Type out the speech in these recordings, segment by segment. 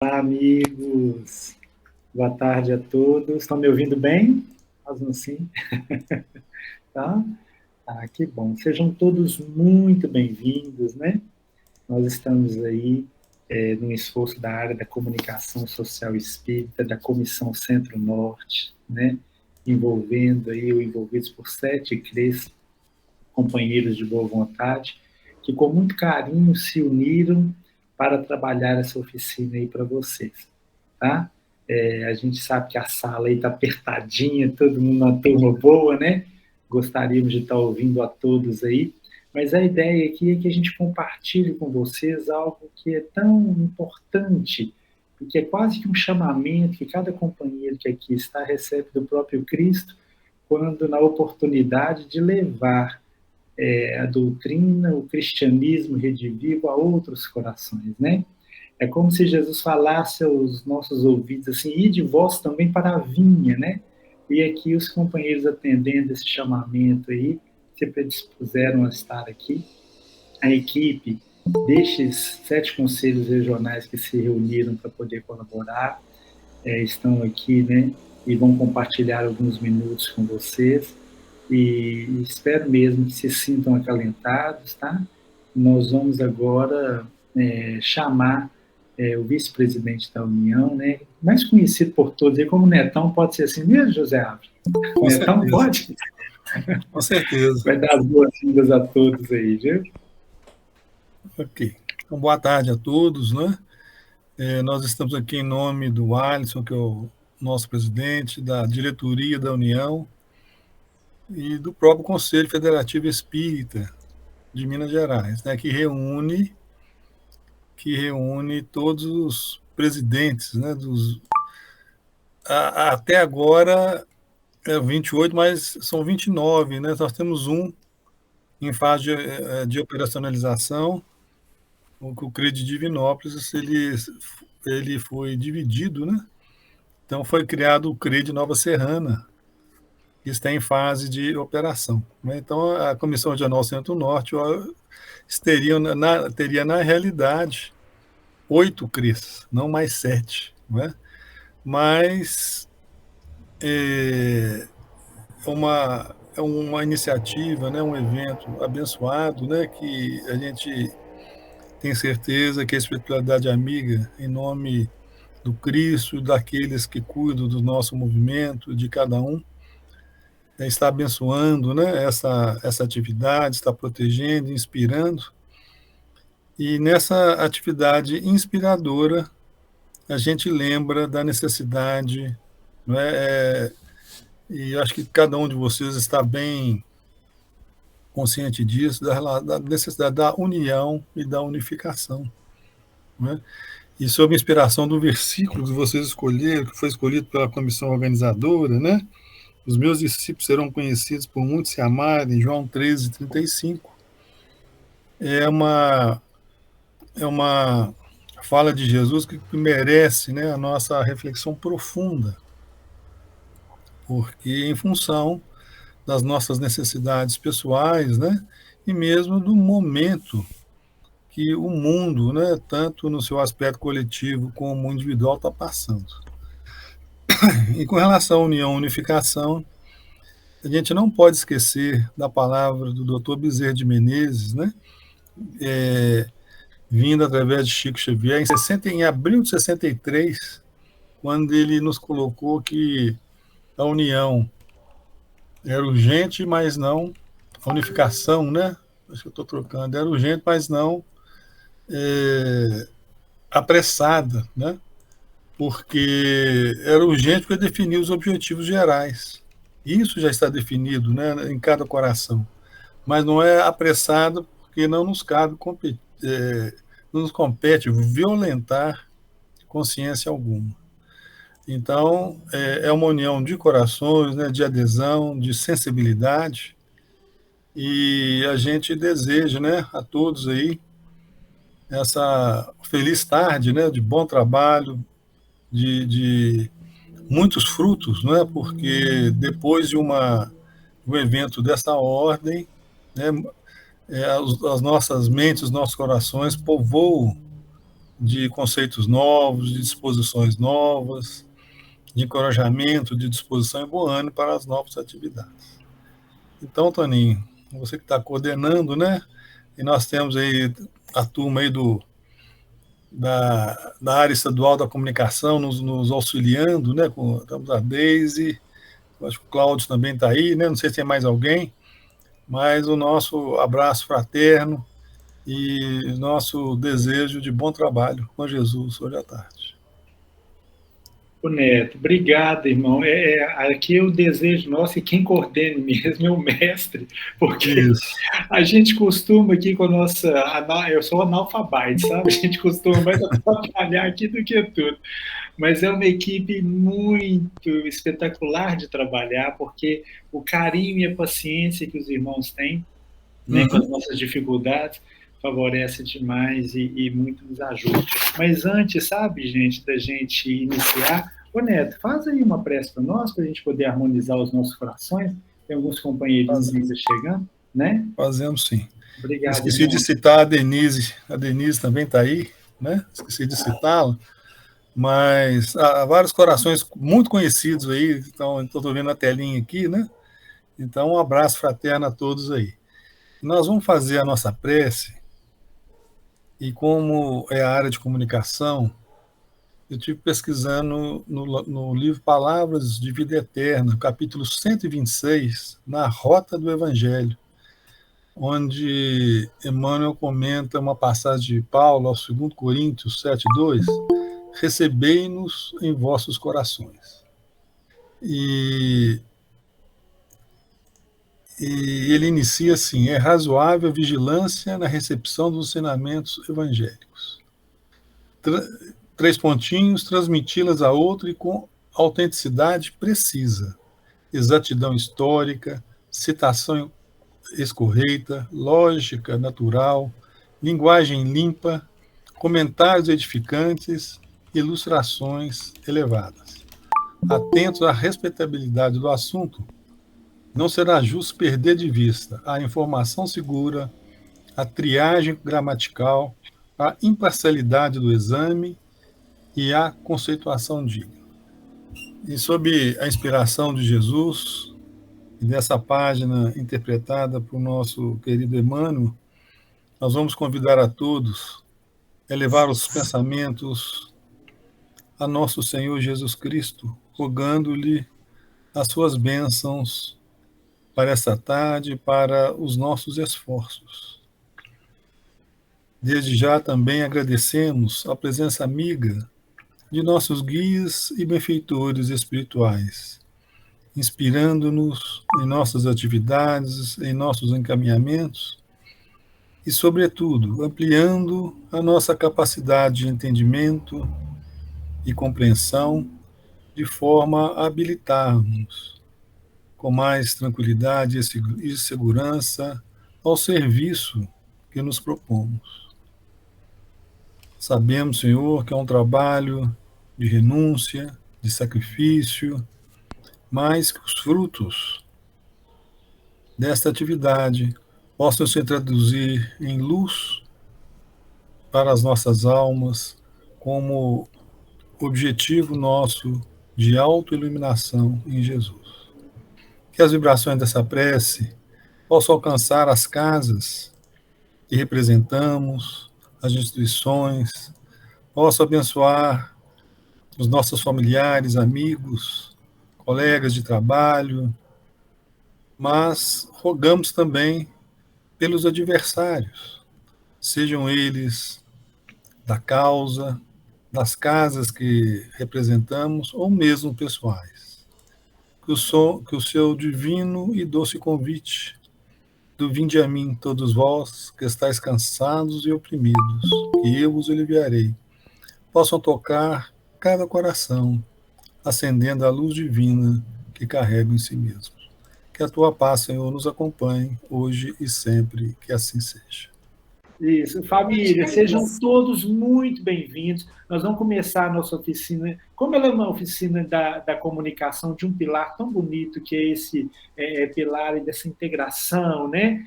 Olá, amigos. Boa tarde a todos. Estão me ouvindo bem? Fazem sim. Tá? Ah, que bom. Sejam todos muito bem-vindos, né? Nós estamos aí num esforço da área da comunicação social espírita, da Comissão Centro-Norte, né? Envolvendo aí, ou envolvidos por 7 CREs, companheiros de boa vontade, que com muito carinho se uniram para trabalhar essa oficina aí para vocês, tá? A gente sabe que a sala aí está apertadinha, todo mundo na turma boa, né? Gostaríamos de estar ouvindo a todos aí, mas a ideia aqui é que a gente compartilhe com vocês algo que é tão importante e que é quase que um chamamento que cada companheiro que aqui está recebe do próprio Cristo, quando na oportunidade de levar a doutrina, o cristianismo redivivo a outros corações, né? É como se Jesus falasse aos nossos ouvidos assim, ide vós também para a vinha, né? E aqui os companheiros atendendo esse chamamento aí, se predispuseram a estar aqui. A equipe destes 7 conselhos regionais que se reuniram para poder colaborar, estão aqui, né? E vão compartilhar alguns minutos com vocês. E espero mesmo que se sintam acalentados, tá? Nós vamos agora chamar o vice-presidente da União, né? Mais conhecido por todos aí como Netão, pode ser assim mesmo, José Ávila? Com Netão certeza. pode? Com certeza. Vai dar as boas-vindas a todos aí, viu? Ok. Então, boa tarde a todos, né? Nós estamos aqui em nome do Alisson, que é o nosso presidente, da diretoria da União e do próprio Conselho Federativo Espírita de Minas Gerais, né? Que reúne todos os presidentes, né? Até agora 28, mas são 29, né? Nós temos um em fase de operacionalização. O CRE de Divinópolis ele foi dividido, né? Então foi criado o CRE de Nova Serrana, que está em fase de operação, né? Então a Comissão Regional Centro-Norte teria na realidade 8 CREs, não mais 7, né? Mas é uma iniciativa, né? Um evento abençoado, né? Que a gente tem certeza que a espiritualidade amiga, em nome do Cristo, daqueles que cuidam do nosso movimento, de cada um, está abençoando, né, essa atividade, está protegendo, inspirando. E nessa atividade inspiradora, a gente lembra da necessidade, não é? E acho que cada um de vocês está bem consciente disso, da necessidade da união e da unificação, não é? E sob a inspiração do versículo que vocês escolheram, que foi escolhido pela comissão organizadora, né? Os meus discípulos serão conhecidos por muitos se amarem, João 13:35. É uma fala de Jesus que merece, né, a nossa reflexão profunda, porque em função das nossas necessidades pessoais, né, e mesmo do momento que o mundo, né, tanto no seu aspecto coletivo como individual, está passando. E com relação à união e unificação, a gente não pode esquecer da palavra do Dr. Bezerra de Menezes, né, vinda através de Chico Xavier, em abril de 63, quando ele nos colocou que a união era urgente, mas não a unificação, né? Acho que eu estou trocando. Era urgente, mas não apressada, né? Porque era urgente para definir os objetivos gerais. Isso já está definido, né, em cada coração. Mas não é apressado porque não nos cabe não nos compete violentar consciência alguma. Então, é uma união de corações, né, de adesão, de sensibilidade, e a gente deseja, né, a todos aí essa feliz tarde, né, de bom trabalho, de muitos frutos, né, porque depois de um evento dessa ordem, né, as nossas mentes, os nossos corações povoam de conceitos novos, de disposições novas, de encorajamento, de disposição e bom ânimo para as novas atividades. Então, Toninho, você que está coordenando, né? E nós temos aí a turma aí da área estadual da comunicação nos auxiliando, né? Temos a Deise, acho que o Cláudio também está aí, né? Não sei se tem mais alguém, mas o nosso abraço fraterno e nosso desejo de bom trabalho com Jesus hoje à tarde. O Neto, obrigado, irmão. Aqui é o desejo nosso, e quem coordena mesmo é o mestre, porque Isso. a gente costuma aqui com a nossa. Eu sou analfabete, sabe? A gente costuma mais atrapalhar aqui do que tudo. Mas é uma equipe muito espetacular de trabalhar, porque o carinho e a paciência que os irmãos têm, né, com as nossas dificuldades, favorece demais e muito nos ajuda. Mas antes, sabe, gente, da gente iniciar, ô Neto, faz aí uma prece para nós, para a gente poder harmonizar os nossos corações. Tem alguns companheirinhos ainda chegando, né? Fazemos sim. Obrigado, Esqueci irmão. de citar a Denise também está aí, né? Esqueci de citá-la, mas há vários corações muito conhecidos aí, então estou vendo a telinha aqui, né? Então, um abraço fraterno a todos aí. Nós vamos fazer a nossa prece, e como é a área de comunicação, eu estive pesquisando no livro Palavras de Vida Eterna, capítulo 126, na Rota do Evangelho, onde Emmanuel comenta uma passagem de Paulo aos 2 Coríntios 7:2, recebei-nos em vossos corações. E ele inicia assim: é razoável a vigilância na recepção dos ensinamentos evangélicos. Três pontinhos, transmiti-las a outro e com autenticidade precisa, exatidão histórica, citação escorreita, lógica natural, linguagem limpa, comentários edificantes, ilustrações elevadas. Atentos à respeitabilidade do assunto, não será justo perder de vista a informação segura, a triagem gramatical, a imparcialidade do exame e a conceituação digna. E sob a inspiração de Jesus, e dessa página interpretada por nosso querido Emmanuel, nós vamos convidar a todos a elevar os pensamentos a nosso Senhor Jesus Cristo, rogando-lhe as suas bênçãos para esta tarde e para os nossos esforços. Desde já também agradecemos a presença amiga de nossos guias e benfeitores espirituais, inspirando-nos em nossas atividades, em nossos encaminhamentos e, sobretudo, ampliando a nossa capacidade de entendimento e compreensão, de forma a habilitarmos com mais tranquilidade e segurança ao serviço que nos propomos. Sabemos, Senhor, que é um trabalho de renúncia, de sacrifício, mas que os frutos desta atividade possam se traduzir em luz para as nossas almas, como objetivo nosso de autoiluminação em Jesus. Que as vibrações dessa prece possam alcançar as casas que representamos, as instituições, possam abençoar os nossos familiares, amigos, colegas de trabalho, mas rogamos também pelos adversários, sejam eles da causa, das casas que representamos ou mesmo pessoais. Que o seu divino e doce convite do vinde a mim todos vós que estáis cansados e oprimidos, que eu vos aliviarei, possam tocar cada coração, acendendo a luz divina que carrega em si mesmo. Que a tua paz, Senhor, nos acompanhe hoje e sempre, que assim seja. Isso, família, sejam todos muito bem-vindos. Nós vamos começar a nossa oficina, como ela é uma oficina da comunicação, de um pilar tão bonito que é esse pilar dessa integração, né?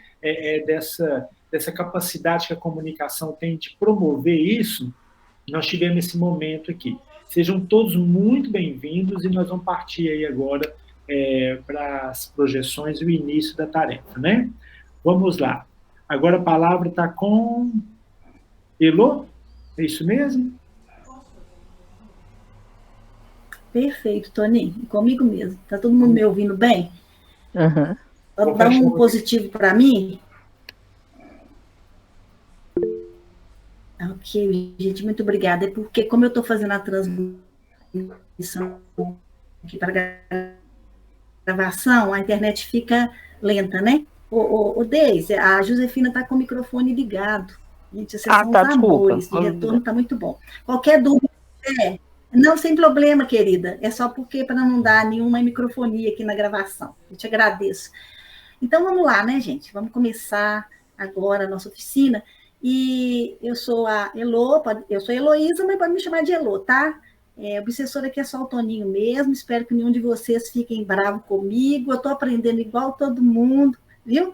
Dessa capacidade que a comunicação tem de promover isso. nós tivemos esse momento aqui. Sejam todos muito bem-vindos e nós vamos partir aí agora para as projeções e o início da tarefa, né? Vamos lá. Agora a palavra está com Elô? É isso mesmo? Perfeito, Toninho. Comigo mesmo. Está todo mundo me ouvindo bem? Uhum. Dá um positivo para mim? Ok, gente, muito obrigada. É porque, como eu estou fazendo a transmissão aqui para gravação, a internet fica lenta, né? Ô, Deise, a Josefina está com o microfone ligado. Gente, vocês são tá, os amores, o retorno está muito bom. Qualquer dúvida, não, sem problema, querida. É só porque para não dar nenhuma microfonia aqui na gravação. Eu te agradeço. Então, vamos lá, né, gente? Vamos começar agora a nossa oficina. E eu sou a Elô, eu sou a Heloísa, mas pode me chamar de Elô, tá? O obsessor aqui é só o Toninho mesmo, espero que nenhum de vocês fiquem bravo comigo, eu estou aprendendo igual todo mundo, viu?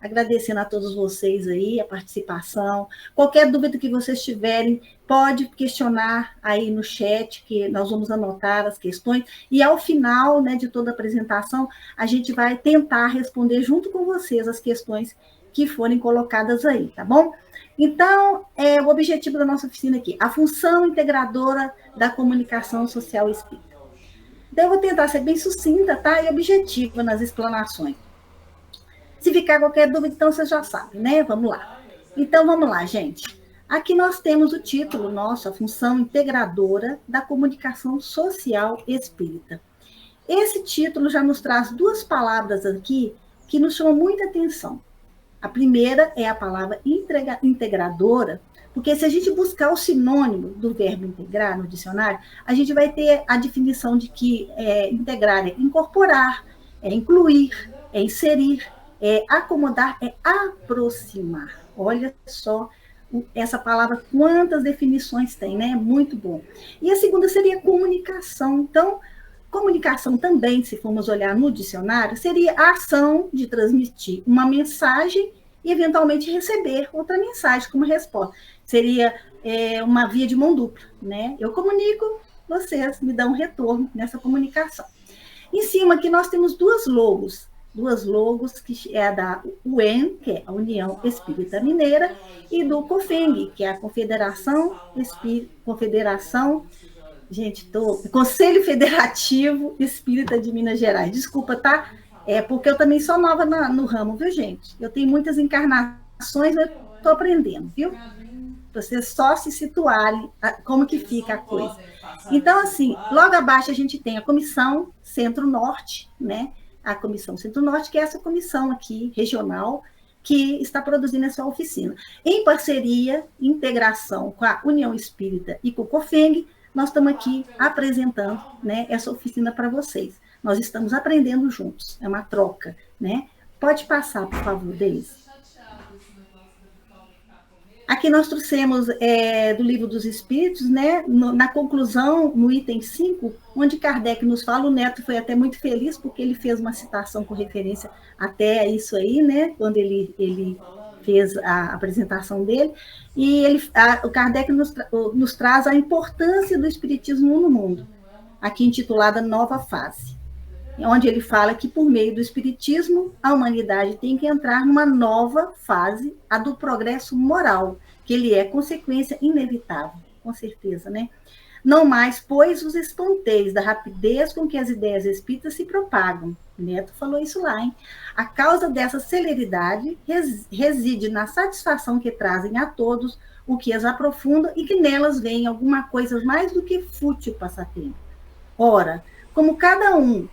Agradecendo a todos vocês aí, a participação. Qualquer dúvida que vocês tiverem, pode questionar aí no chat, que nós vamos anotar as questões, e ao final, né, de toda a apresentação, a gente vai tentar responder junto com vocês as questões que forem colocadas aí, tá bom? Então, o objetivo da nossa oficina aqui, a função integradora da comunicação social espírita. Então, eu vou tentar ser bem sucinta, tá? E objetiva nas explanações. Se ficar qualquer dúvida, então você já sabe, né? Vamos lá. Então, vamos lá, gente. Aqui nós temos o título nosso, a função integradora da comunicação social espírita. Esse título já nos traz duas palavras aqui que nos chamam muita atenção. A primeira é a palavra integradora, porque se a gente buscar o sinônimo do verbo integrar no dicionário, a gente vai ter a definição de que integrar é incorporar, é incluir, é inserir, é acomodar, é aproximar. Olha só essa palavra, quantas definições tem, né? Muito bom. E a segunda seria comunicação. Então, comunicação também, se formos olhar no dicionário, seria a ação de transmitir uma mensagem e, eventualmente, receber outra mensagem como resposta. Seria uma via de mão dupla, né? Eu comunico, vocês me dão um retorno nessa comunicação. Em cima aqui nós temos duas logos, que é da UEN, que é a União Espírita Mineira, e do COFENG, que é a Conselho Federativo Espírita de Minas Gerais. Desculpa, tá? Porque eu também sou nova no ramo, viu, gente? Eu tenho muitas encarnações, mas estou aprendendo, viu? Vocês só se situarem como que fica a coisa. Então, assim, logo abaixo a gente tem a Comissão Centro-Norte, né? A Comissão Centro-Norte, que é essa comissão aqui, regional, que está produzindo essa oficina. Em parceria, integração com a União Espírita e com o COFENG, nós estamos aqui apresentando, né, essa oficina para vocês. Nós estamos aprendendo juntos, é uma troca, né? Pode passar, por favor, Deise. Aqui nós trouxemos do Livro dos Espíritos, né, na conclusão, no item 5, onde Kardec nos fala, o Neto foi até muito feliz, porque ele fez uma citação com referência até a isso aí, né, quando ele fez a apresentação dele, e o Kardec nos traz a importância do Espiritismo no mundo, aqui intitulada Nova Fase, onde ele fala que, por meio do Espiritismo, a humanidade tem que entrar numa nova fase, a do progresso moral, que ele é consequência inevitável, com certeza, né? Não mais, pois, os espanteios da rapidez com que as ideias espíritas se propagam. Neto falou isso lá, hein? A causa dessa celeridade reside na satisfação que trazem a todos o que as aprofunda e que nelas veem alguma coisa mais do que fútil passatempo. Ora, como cada um,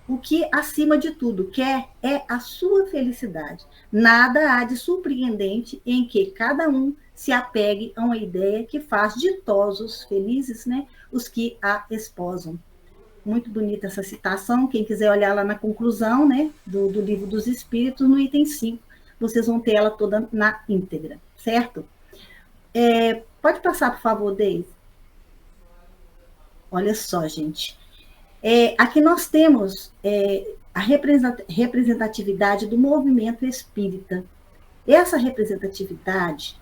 o que, acima de tudo, quer é a sua felicidade. Nada há de surpreendente em que cada um se apegue a uma ideia que faz ditosos, felizes, né, os que a esposam. Muito bonita essa citação, quem quiser olhar lá na conclusão, né, do Livro dos Espíritos, no item 5, vocês vão ter ela toda na íntegra, certo? Pode passar, por favor, Deise. Olha só, gente. Aqui nós temos a representatividade do movimento espírita. Essa representatividade,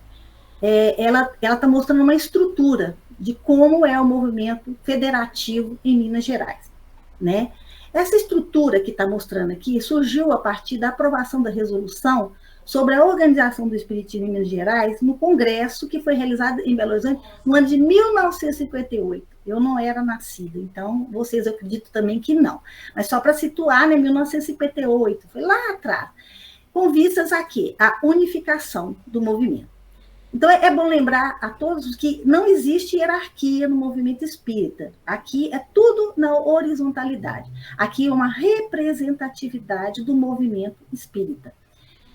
ela está mostrando uma estrutura de como é o movimento federativo em Minas Gerais, né? Essa estrutura que está mostrando aqui surgiu a partir da aprovação da resolução sobre a organização do Espiritismo em Minas Gerais no congresso que foi realizado em Belo Horizonte no ano de 1958. Eu não era nascida, então vocês acreditam também que não. Mas só para situar, né, 1958, foi lá atrás, com vistas a quê? A unificação do movimento. Então, é bom lembrar a todos que não existe hierarquia no movimento espírita. Aqui é tudo na horizontalidade. Aqui é uma representatividade do movimento espírita.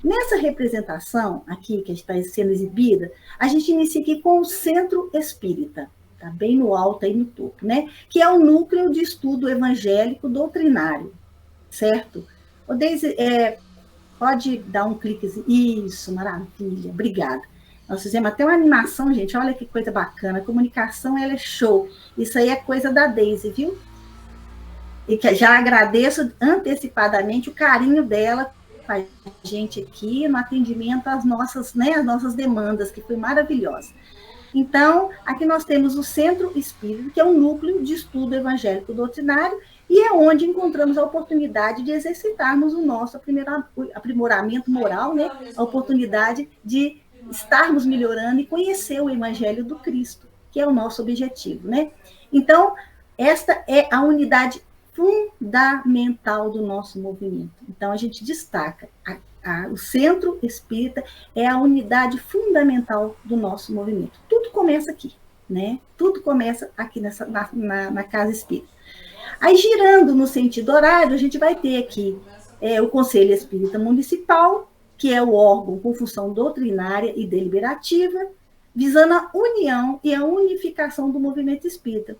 Nessa representação aqui, que está sendo exibida, a gente inicia aqui com o Centro Espírita, está bem no alto aí no topo, né? Que é o núcleo de estudo evangélico doutrinário, certo? O Deise, pode dar um clique. Isso, maravilha, obrigada. Nós fizemos até uma animação, gente, olha que coisa bacana. A comunicação, ela é show. Isso aí é coisa da Deise, viu? E que já agradeço antecipadamente o carinho dela com a gente aqui no atendimento às nossas, né, às nossas demandas, que foi maravilhosa. Então, aqui nós temos o Centro Espírita, que é um núcleo de estudo evangélico doutrinário, e é onde encontramos a oportunidade de exercitarmos o nosso aprimoramento moral, né? A oportunidade de estarmos melhorando e conhecer o Evangelho do Cristo, que é o nosso objetivo, né? Então, esta é a unidade fundamental do nosso movimento. Então, a gente destaca, o Centro Espírita é a unidade fundamental do nosso movimento. Tudo começa aqui, né? Tudo começa aqui na Casa Espírita. Aí, girando no sentido horário, a gente vai ter aqui o Conselho Espírita Municipal, que é o órgão com função doutrinária e deliberativa, visando a união e a unificação do movimento espírita.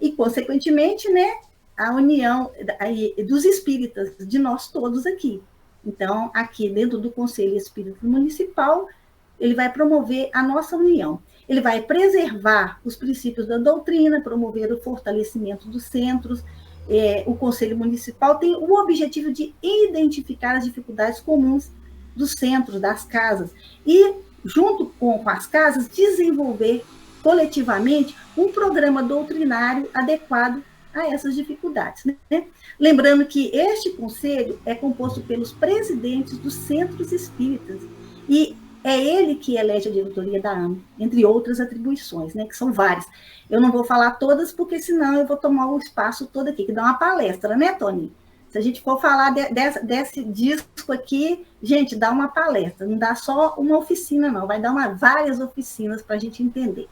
E, consequentemente, né, a união dos espíritas, de nós todos aqui. Então, aqui dentro do Conselho Espírita Municipal, ele vai promover a nossa união. Ele vai preservar os princípios da doutrina, promover o fortalecimento dos centros. O Conselho Municipal tem o objetivo de identificar as dificuldades comuns dos centros, das casas, e, junto com as casas, desenvolver coletivamente um programa doutrinário adequado a essas dificuldades, né? Lembrando que este conselho é composto pelos presidentes dos centros espíritas, e é ele que elege a diretoria da AME, entre outras atribuições, né, que são várias. Eu não vou falar todas, porque senão eu vou tomar o espaço todo aqui, que dá uma palestra, né, Tony? Se a gente for falar desse disco aqui, gente, dá uma palestra, não dá só uma oficina, não, vai dar várias oficinas para a gente entender.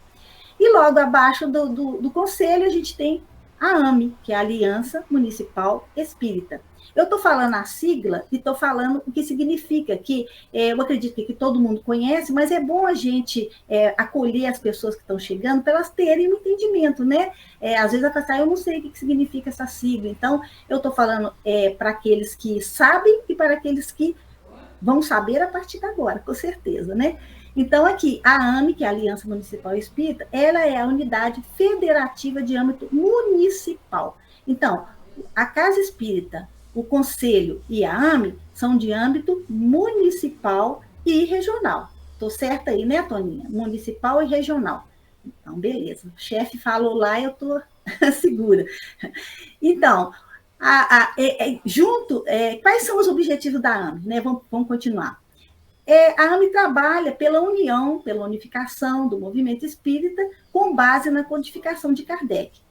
E logo abaixo do conselho, a gente tem a AME, que é a Aliança Municipal Espírita. Eu estou falando a sigla e estou falando o que significa, que eu acredito que todo mundo conhece, mas é bom a gente acolher as pessoas que estão chegando para elas terem um entendimento, né? Às vezes a pessoa, eu não sei o que significa essa sigla, então eu estou falando para aqueles que sabem e para aqueles que vão saber a partir de agora, com certeza, né? Então, aqui, a AME, que é a Aliança Municipal Espírita, ela é a unidade federativa de âmbito municipal. Então, a Casa Espírita, o Conselho e a AME são de âmbito municipal e regional. Estou certa aí, né, Toninha? Municipal e regional. Então, beleza. O chefe falou lá, eu estou segura. Então, quais são os objetivos da AME? Né? Vamos continuar. A AME trabalha pela união, pela unificação do movimento espírita, com base na codificação de Kardec,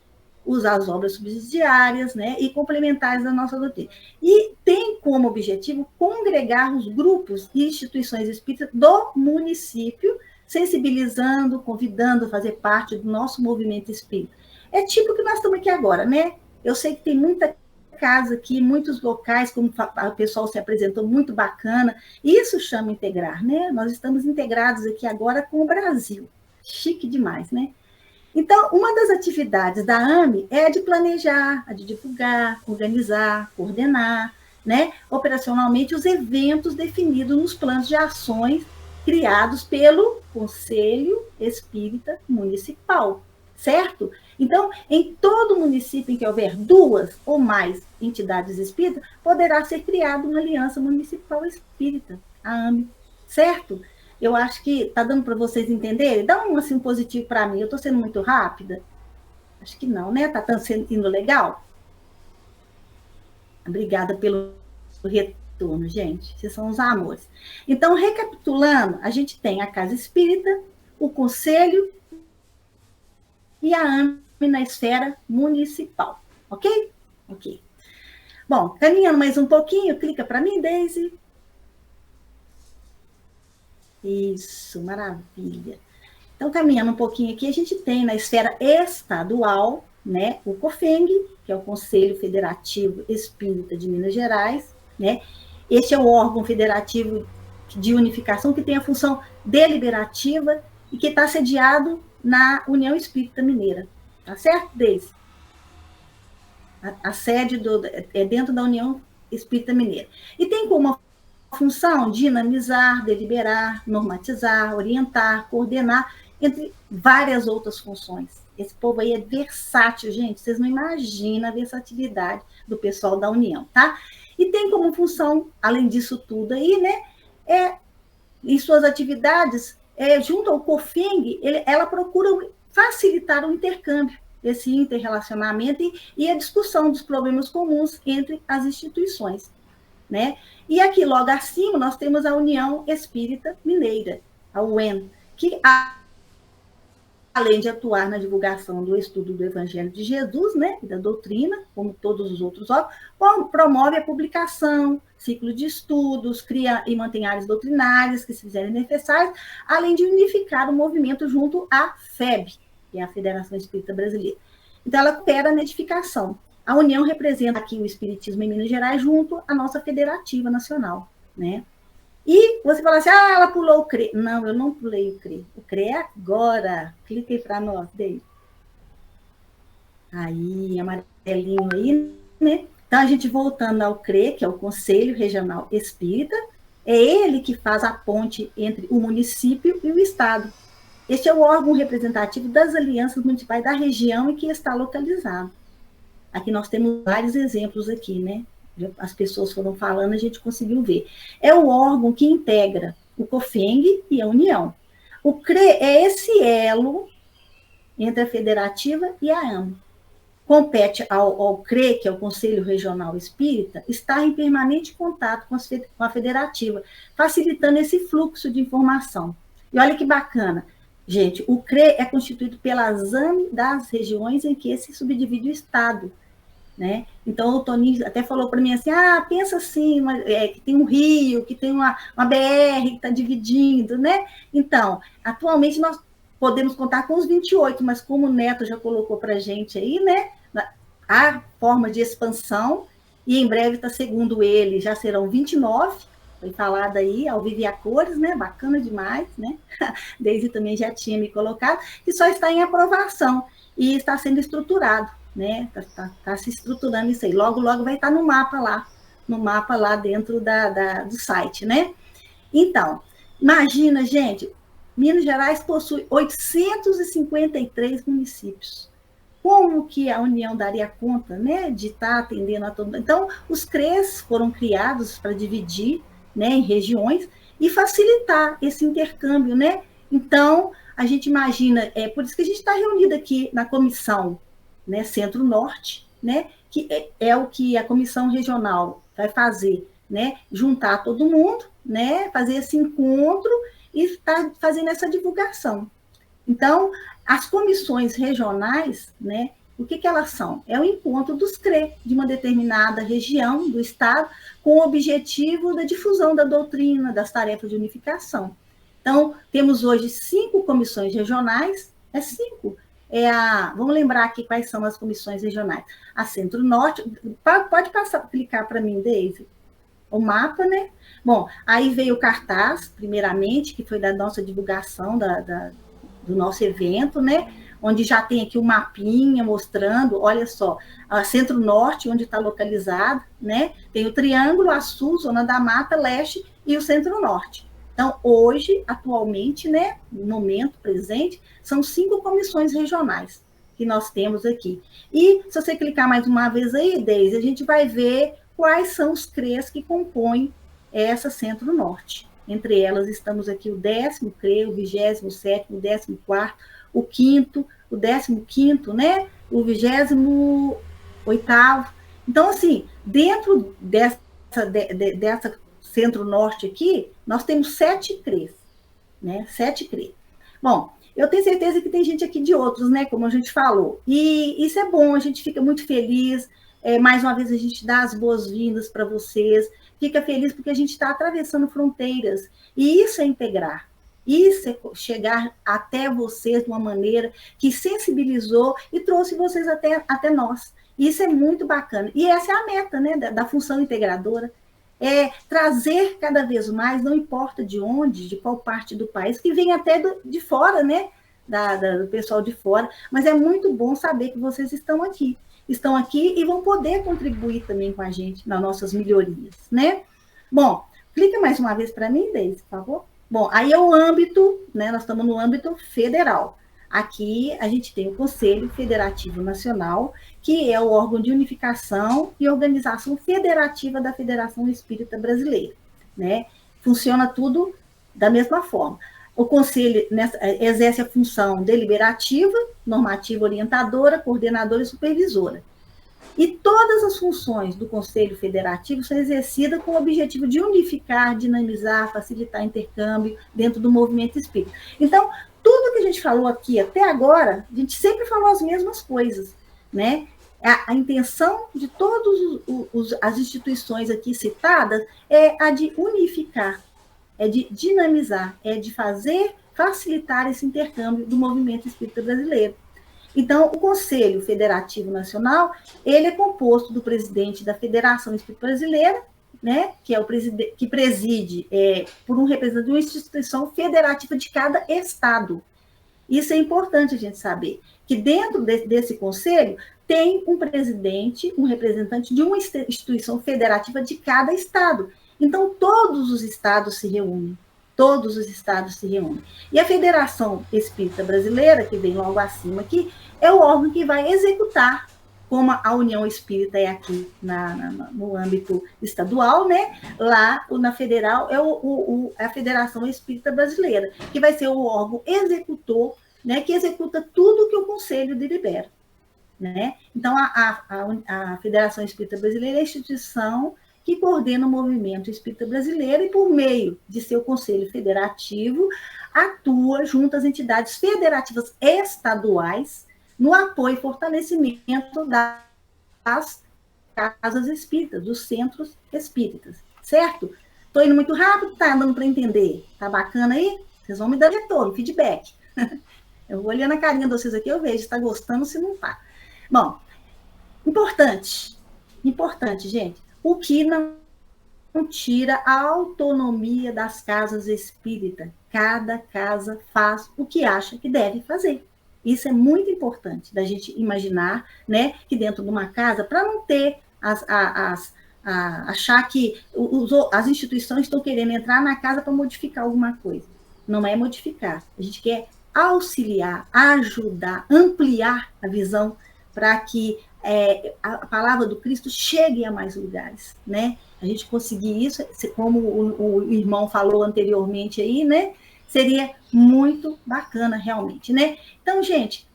usar as obras subsidiárias, né, e complementares da nossa doutrina. E tem como objetivo congregar os grupos e instituições espíritas do município, sensibilizando, convidando a fazer parte do nosso movimento espírita. É tipo o que nós estamos aqui agora, né? Eu sei que tem muita casa aqui, muitos locais, como o pessoal se apresentou, muito bacana. Isso chama integrar, né? Nós estamos integrados aqui agora com o Brasil. Chique demais, né? Então, uma das atividades da AME é a de planejar, a de divulgar, organizar, coordenar, né, operacionalmente os eventos definidos nos planos de ações criados pelo Conselho Espírita Municipal, certo? Então, em todo município em que houver 2 ou mais entidades espíritas, poderá ser criada uma aliança municipal espírita, a AME, certo? Eu acho que está dando para vocês entenderem. Dá um assim, positivo para mim. Eu estou sendo muito rápida? Acho que não, né? Está sendo legal? Obrigada pelo retorno, gente. Vocês são os amores. Então, recapitulando, a gente tem a Casa Espírita, o Conselho e a AME na esfera municipal. Ok? Ok. Bom, caminhando mais um pouquinho, clica para mim, Deise. Isso, maravilha. Então, caminhando um pouquinho aqui, a gente tem na esfera estadual, né, o COFENG, que é o Conselho Federativo Espírita de Minas Gerais, né? Este é o órgão federativo de unificação que tem a função deliberativa e que está sediado na União Espírita Mineira. Tá certo, Deise? A sede é dentro da União Espírita Mineira. E tem como função dinamizar, deliberar, normatizar, orientar, coordenar, entre várias outras funções. Esse povo aí é versátil, gente. Vocês não imaginam a versatilidade do pessoal da União, tá? E tem como função, além disso tudo aí, né, em suas atividades, junto ao COFENG, ela procura facilitar o intercâmbio, esse interrelacionamento e a discussão dos problemas comuns entre as instituições, né? E aqui, logo acima, nós temos a União Espírita Mineira, a UEM, que, além de atuar na divulgação do estudo do Evangelho de Jesus, né, e da doutrina, como todos os outros órgãos, promove a publicação, ciclo de estudos, cria e mantém áreas doutrinárias que se fizerem necessárias, além de unificar o movimento junto à FEB, que é a Federação Espírita Brasileira. Então, ela coopera na edificação. A União representa aqui o Espiritismo em Minas Gerais junto à nossa Federativa Nacional, né? E você fala assim, ela pulou o CRE. Não, eu não pulei o CRE. O CRE é agora. Clique aí para nós, Dei. Aí, amarelinho aí, né? Então, a gente voltando ao CRE, que é o Conselho Regional Espírita, é ele que faz a ponte entre o município e o Estado. Este é o órgão representativo das alianças municipais da região em que está localizado. Aqui nós temos vários exemplos aqui, né? As pessoas foram falando, a gente conseguiu ver. É o órgão que integra o COFENG e a União. O CRE é esse elo entre a Federativa e a AME. Compete ao CRE, que é o Conselho Regional Espírita, estar em permanente contato com a Federativa, facilitando esse fluxo de informação. E olha que bacana, gente, o CRE é constituído pelas AME das regiões em que se subdivide o Estado. Né? Então, o Toninho até falou para mim assim, pensa assim, que tem um rio, que tem uma BR que está dividindo, né? Então, atualmente nós podemos contar com os 28, mas como o Neto já colocou para a gente aí, né? Há forma de expansão, e em breve, segundo ele, já serão 29, foi falado aí, ao vivo e a cores, né? Bacana demais, né? Deise também já tinha me colocado, que só está em aprovação e está sendo estruturado. Né? Tá se estruturando isso aí. Logo, logo vai estar no mapa lá dentro do site, né? Então, imagina, gente, Minas Gerais possui 853 municípios. Como que a União daria conta, né, de estar atendendo a todo mundo? Então, os CREs foram criados para dividir, né, em regiões e facilitar esse intercâmbio, né? Então, a gente imagina, por isso que a gente está reunido aqui na comissão, né, Centro-Norte, né, que é o que a comissão regional vai fazer, né, juntar todo mundo, né, fazer esse encontro e estar fazendo essa divulgação. Então, as comissões regionais, né, o que elas são? É o encontro dos CRE de uma determinada região do Estado com o objetivo da difusão da doutrina, das tarefas de unificação. Então, temos hoje 5 comissões regionais, 5. Vamos lembrar aqui quais são as comissões regionais. A Centro-Norte, pode clicar para mim, Deise, o mapa, né? Bom, aí veio o cartaz, primeiramente, que foi da nossa divulgação do nosso evento, né? Onde já tem aqui um mapinha mostrando, olha só, a Centro-Norte, onde está localizado, né? Tem o Triângulo, a Sul, Zona da Mata, Leste e o Centro-Norte. Então, hoje, atualmente, né, no momento presente, são 5 comissões regionais que nós temos aqui. E, se você clicar mais uma vez aí, Deise, a gente vai ver quais são os CREs que compõem essa Centro-Norte, Entre elas estamos aqui o 10º, creio, o 27º, o 14º, o 5º, o 15º, né? O 28º. Então, assim, dentro dessa centro-norte aqui, nós temos 7 CREs, né? 7 CREs. Bom, eu tenho certeza que tem gente aqui de outros, né? Como a gente falou. E isso é bom, a gente fica muito feliz. Mais uma vez, a gente dá as boas-vindas para vocês. Fica feliz porque a gente está atravessando fronteiras. E isso é integrar. Isso é chegar até vocês de uma maneira que sensibilizou e trouxe vocês até nós. Isso é muito bacana. E essa é a meta, né, da função integradora. É trazer cada vez mais, não importa de onde, de qual parte do país, que vem até de fora, né, do pessoal de fora, mas é muito bom saber que vocês estão aqui e vão poder contribuir também com a gente nas nossas melhorias, né? Bom, clica mais uma vez para mim, Deise, por favor. Bom, aí é o âmbito, né, nós estamos no âmbito federal. Aqui a gente tem o Conselho Federativo Nacional, que é o órgão de unificação e organização federativa da Federação Espírita Brasileira, né? Funciona tudo da mesma forma. O Conselho exerce a função deliberativa, normativa orientadora, coordenadora e supervisora. E todas as funções do Conselho Federativo são exercidas com o objetivo de unificar, dinamizar, facilitar intercâmbio dentro do movimento espírita. Então, tudo que a gente falou aqui até agora, a gente sempre falou as mesmas coisas, né? A intenção de todas as instituições aqui citadas é a de unificar, é de dinamizar, é de facilitar esse intercâmbio do movimento espírita brasileiro. Então, o Conselho Federativo Nacional, ele é composto do presidente da Federação Espírita Brasileira, né, que é o que preside por um representante de uma instituição federativa de cada estado. Isso é importante a gente saber, que dentro desse conselho tem um presidente, um representante de uma instituição federativa de cada estado. Então, todos os estados se reúnem. E a Federação Espírita Brasileira, que vem logo acima aqui, é o órgão que vai executar, como a União Espírita é aqui no âmbito estadual, né? Lá, na federal, é a Federação Espírita Brasileira, que vai ser o órgão executor, né, que executa tudo que o Conselho delibera, né? Então, a Federação Espírita Brasileira é a instituição que coordena o movimento espírita brasileiro e, por meio de seu Conselho Federativo, atua junto às entidades federativas estaduais no apoio e fortalecimento das casas espíritas, dos centros espíritas, certo? Estou indo muito rápido, tá dando para entender? Tá bacana aí? Vocês vão me dar retorno, feedback. Eu vou olhando a carinha de vocês aqui, eu vejo se está gostando, se não está. Bom, importante, gente, o que não tira a autonomia das casas espíritas. Cada casa faz o que acha que deve fazer. Isso é muito importante da gente imaginar, né, que dentro de uma casa, para não ter achar que as instituições estão querendo entrar na casa para modificar alguma coisa. Não é modificar. A gente quer auxiliar, ajudar, ampliar a visão para que a palavra do Cristo chegue a mais lugares, né? A gente conseguir isso, como o irmão falou anteriormente aí, né? Seria muito bacana, realmente, né? Então, gente,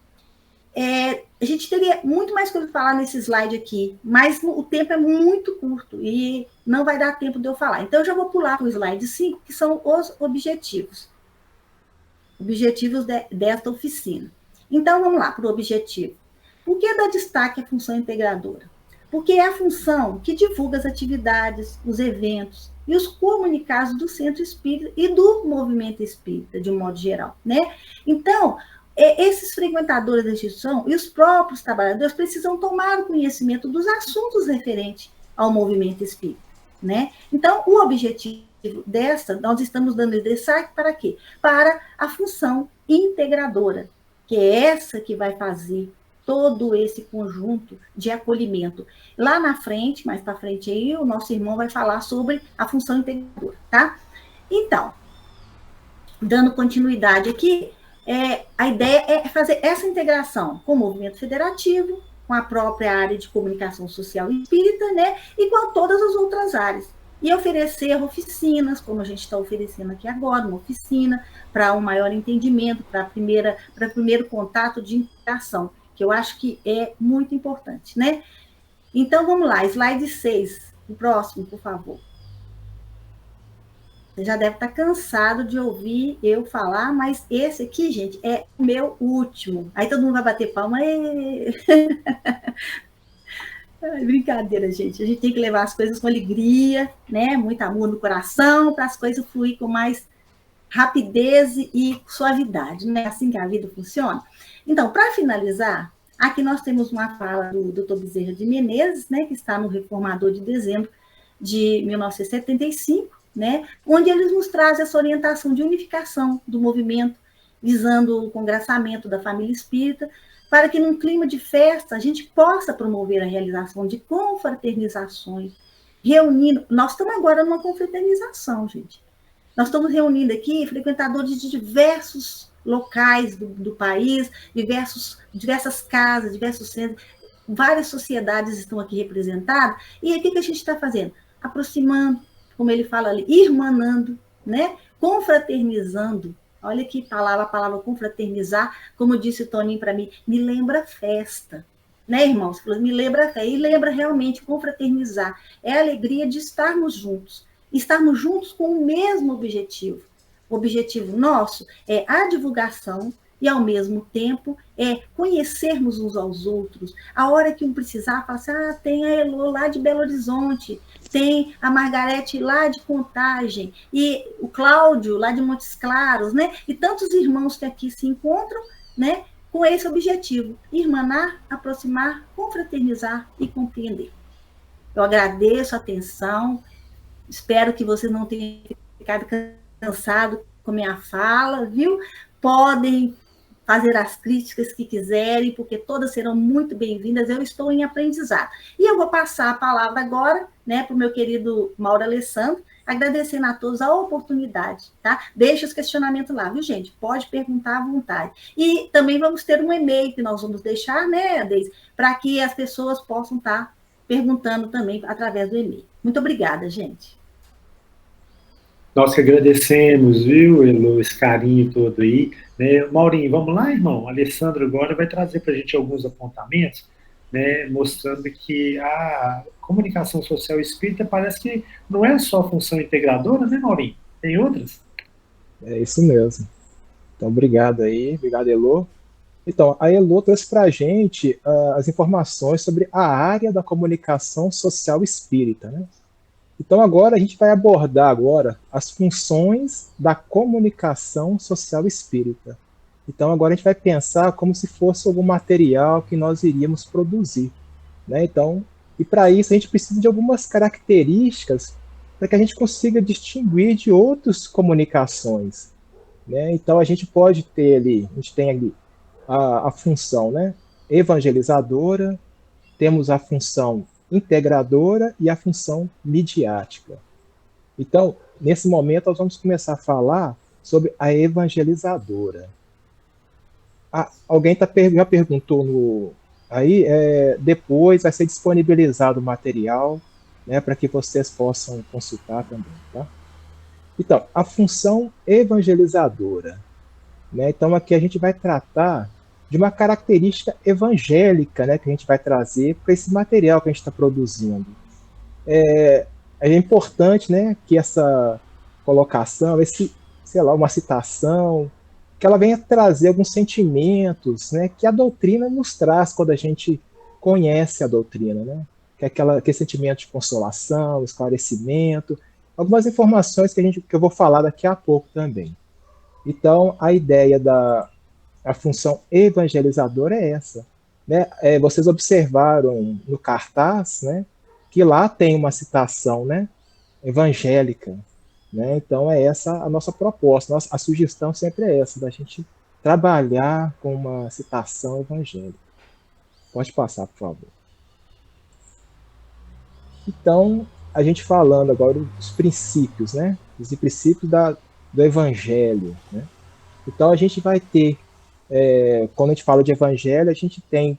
a gente teria muito mais coisa para falar nesse slide aqui, mas o tempo é muito curto e não vai dar tempo de eu falar. Então, eu já vou pular para o slide 5, que são os objetivos. Objetivos desta oficina. Então, vamos lá para o objetivo. Por que dar destaque à função integradora? Porque é a função que divulga as atividades, os eventos e os comunicados do Centro Espírita e do movimento espírita, de um modo geral, né? Então, esses frequentadores da instituição e os próprios trabalhadores precisam tomar o conhecimento dos assuntos referentes ao movimento espírita, né? Então, o objetivo nós estamos dando destaque para quê? Para a função integradora, que é essa que vai fazer todo esse conjunto de acolhimento. Lá na frente, mais para frente aí, o nosso irmão vai falar sobre a função integradora, tá? Então, dando continuidade aqui, a ideia é fazer essa integração com o movimento federativo, com a própria área de comunicação social espírita, né? E com todas as outras áreas. e oferecer oficinas, como a gente está oferecendo aqui agora, uma oficina para um maior entendimento, para o primeiro contato de interação, que eu acho que é muito importante, né? Então, vamos lá, slide 6, o próximo, por favor. Você já deve estar cansado de ouvir eu falar, mas esse aqui, gente, é o meu último. Aí todo mundo vai bater palma. Brincadeira, gente. A gente tem que levar as coisas com alegria, né? Muito amor no coração, para as coisas fluir com mais rapidez e suavidade. Não é assim que a vida funciona? Então, para finalizar, aqui nós temos uma fala do Dr. Bezerra de Menezes, né, que está no Reformador de dezembro de 1975, né, onde eles nos trazem essa orientação de unificação do movimento, visando o congraçamento da família espírita, para que, num clima de festa, a gente possa promover a realização de confraternizações, reunindo... Nós estamos agora numa confraternização, gente. Nós estamos reunindo aqui frequentadores de diversos locais do país, diversas casas, diversos centros, várias sociedades estão aqui representadas, e o que a gente está fazendo? Aproximando, como ele fala ali, irmanando, né? Confraternizando. Olha que palavra, a palavra confraternizar, como disse o Toninho para mim, me lembra festa, né, irmãos? Me lembra festa, e lembra realmente confraternizar. É a alegria de estarmos juntos com o mesmo objetivo. O objetivo nosso é a divulgação e, ao mesmo tempo, é conhecermos uns aos outros. A hora que um precisar, fala assim, tem a Elô lá de Belo Horizonte, tem a Margarete lá de Contagem, e o Cláudio lá de Montes Claros, né? E tantos irmãos que aqui se encontram, né? Com esse objetivo, irmanar, aproximar, confraternizar e compreender. Eu agradeço a atenção, espero que você não tenha ficado cansado com a minha fala, viu? Podem fazer as críticas que quiserem, porque todas serão muito bem-vindas, eu estou em aprendizado. E eu vou passar a palavra agora, né, para o meu querido Mauro Alessandro, agradecendo a todos a oportunidade, tá? Deixa os questionamentos lá, viu, gente? Pode perguntar à vontade. E também vamos ter um e-mail que nós vamos deixar, né, Deise, para que as pessoas possam estar perguntando também através do e-mail. Muito obrigada, gente. Nós que agradecemos, viu, Elo, esse carinho todo aí. Né? Maurinho, vamos lá, irmão? O Alessandro agora vai trazer para a gente alguns apontamentos, né, mostrando que a comunicação social espírita parece que não é só função integradora, né, Maurinho? Tem outras? É isso mesmo. Então, obrigado aí, obrigado, Elo. Então, a Elo trouxe para a gente as informações sobre a área da comunicação social espírita, né? Então, agora a gente vai abordar agora as funções da comunicação social espírita. Então, agora a gente vai pensar como se fosse algum material que nós iríamos produzir, né? Então, e para isso a gente precisa de algumas características para que a gente consiga distinguir de outras comunicações, né? Então, a gente pode ter ali, a gente tem ali a função, né, evangelizadora, temos a função integradora e a função midiática. Então, nesse momento, nós vamos começar a falar sobre a evangelizadora. Alguém já perguntou aí, depois vai ser disponibilizado o material, né, para que vocês possam consultar também, tá? Então, a função evangelizadora, né? Então, aqui a gente vai tratar de uma característica evangélica, né, que a gente vai trazer para esse material que a gente está produzindo. É importante, né, que essa colocação, uma citação, que ela venha trazer alguns sentimentos, né, que a doutrina nos traz quando a gente conhece a doutrina, né, que é aquele sentimento de consolação, esclarecimento, algumas informações que eu vou falar daqui a pouco também. Então, a ideia a função evangelizadora é essa, né? Vocês observaram no cartaz, né, que lá tem uma citação, né, evangélica, né? Então é essa a nossa proposta, a sugestão sempre é essa, da gente trabalhar com uma citação evangélica. Pode passar, por favor. Então, a gente falando agora dos princípios, né, os princípios do evangelho, né? Então a gente vai ter quando a gente fala de evangelho, a gente tem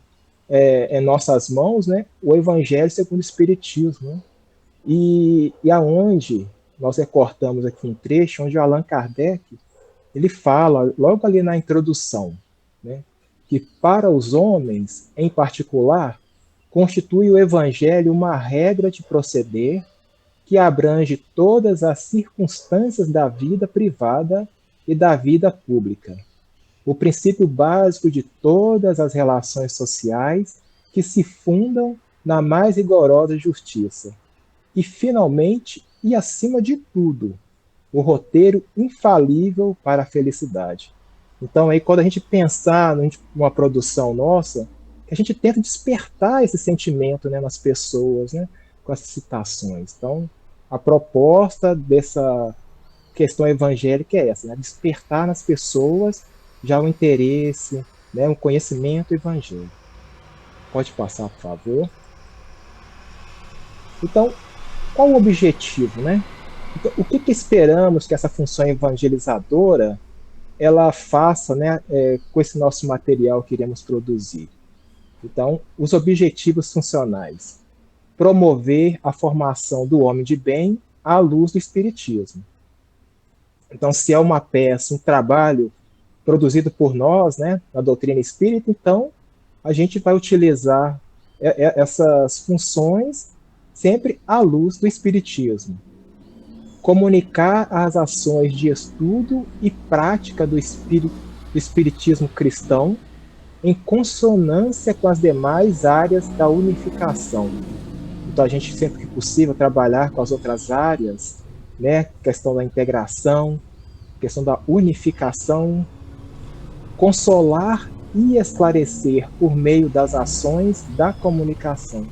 em nossas mãos, né, o evangelho segundo o espiritismo, né? E aonde nós recortamos aqui um trecho onde o Allan Kardec ele fala, logo ali na introdução, né, que para os homens, em particular, constitui o Evangelho uma regra de proceder que abrange todas as circunstâncias da vida privada e da vida pública. O princípio básico de todas as relações sociais que se fundam na mais rigorosa justiça. E, finalmente, e acima de tudo, o roteiro infalível para a felicidade. Então, aí, quando a gente pensar numa produção nossa, a gente tenta despertar esse sentimento, né, nas pessoas, né, com as citações. Então, a proposta dessa questão evangélica é essa, né, despertar nas pessoas já o interesse, né, um conhecimento evangélico. Pode passar, por favor. Então, qual o objetivo, né? Então, o que esperamos que essa função evangelizadora ela faça, né, com esse nosso material que iremos produzir? Então, os objetivos funcionais: promover a formação do homem de bem à luz do Espiritismo. Então, se é uma peça, um trabalho produzido por nós, né, na doutrina espírita, então a gente vai utilizar essas funções sempre à luz do Espiritismo. Comunicar as ações de estudo e prática do Espiritismo cristão em consonância com as demais áreas da unificação. Então, a gente, sempre que possível, trabalhar com as outras áreas, né? Questão da integração, questão da unificação, consolar e esclarecer por meio das ações da comunicação.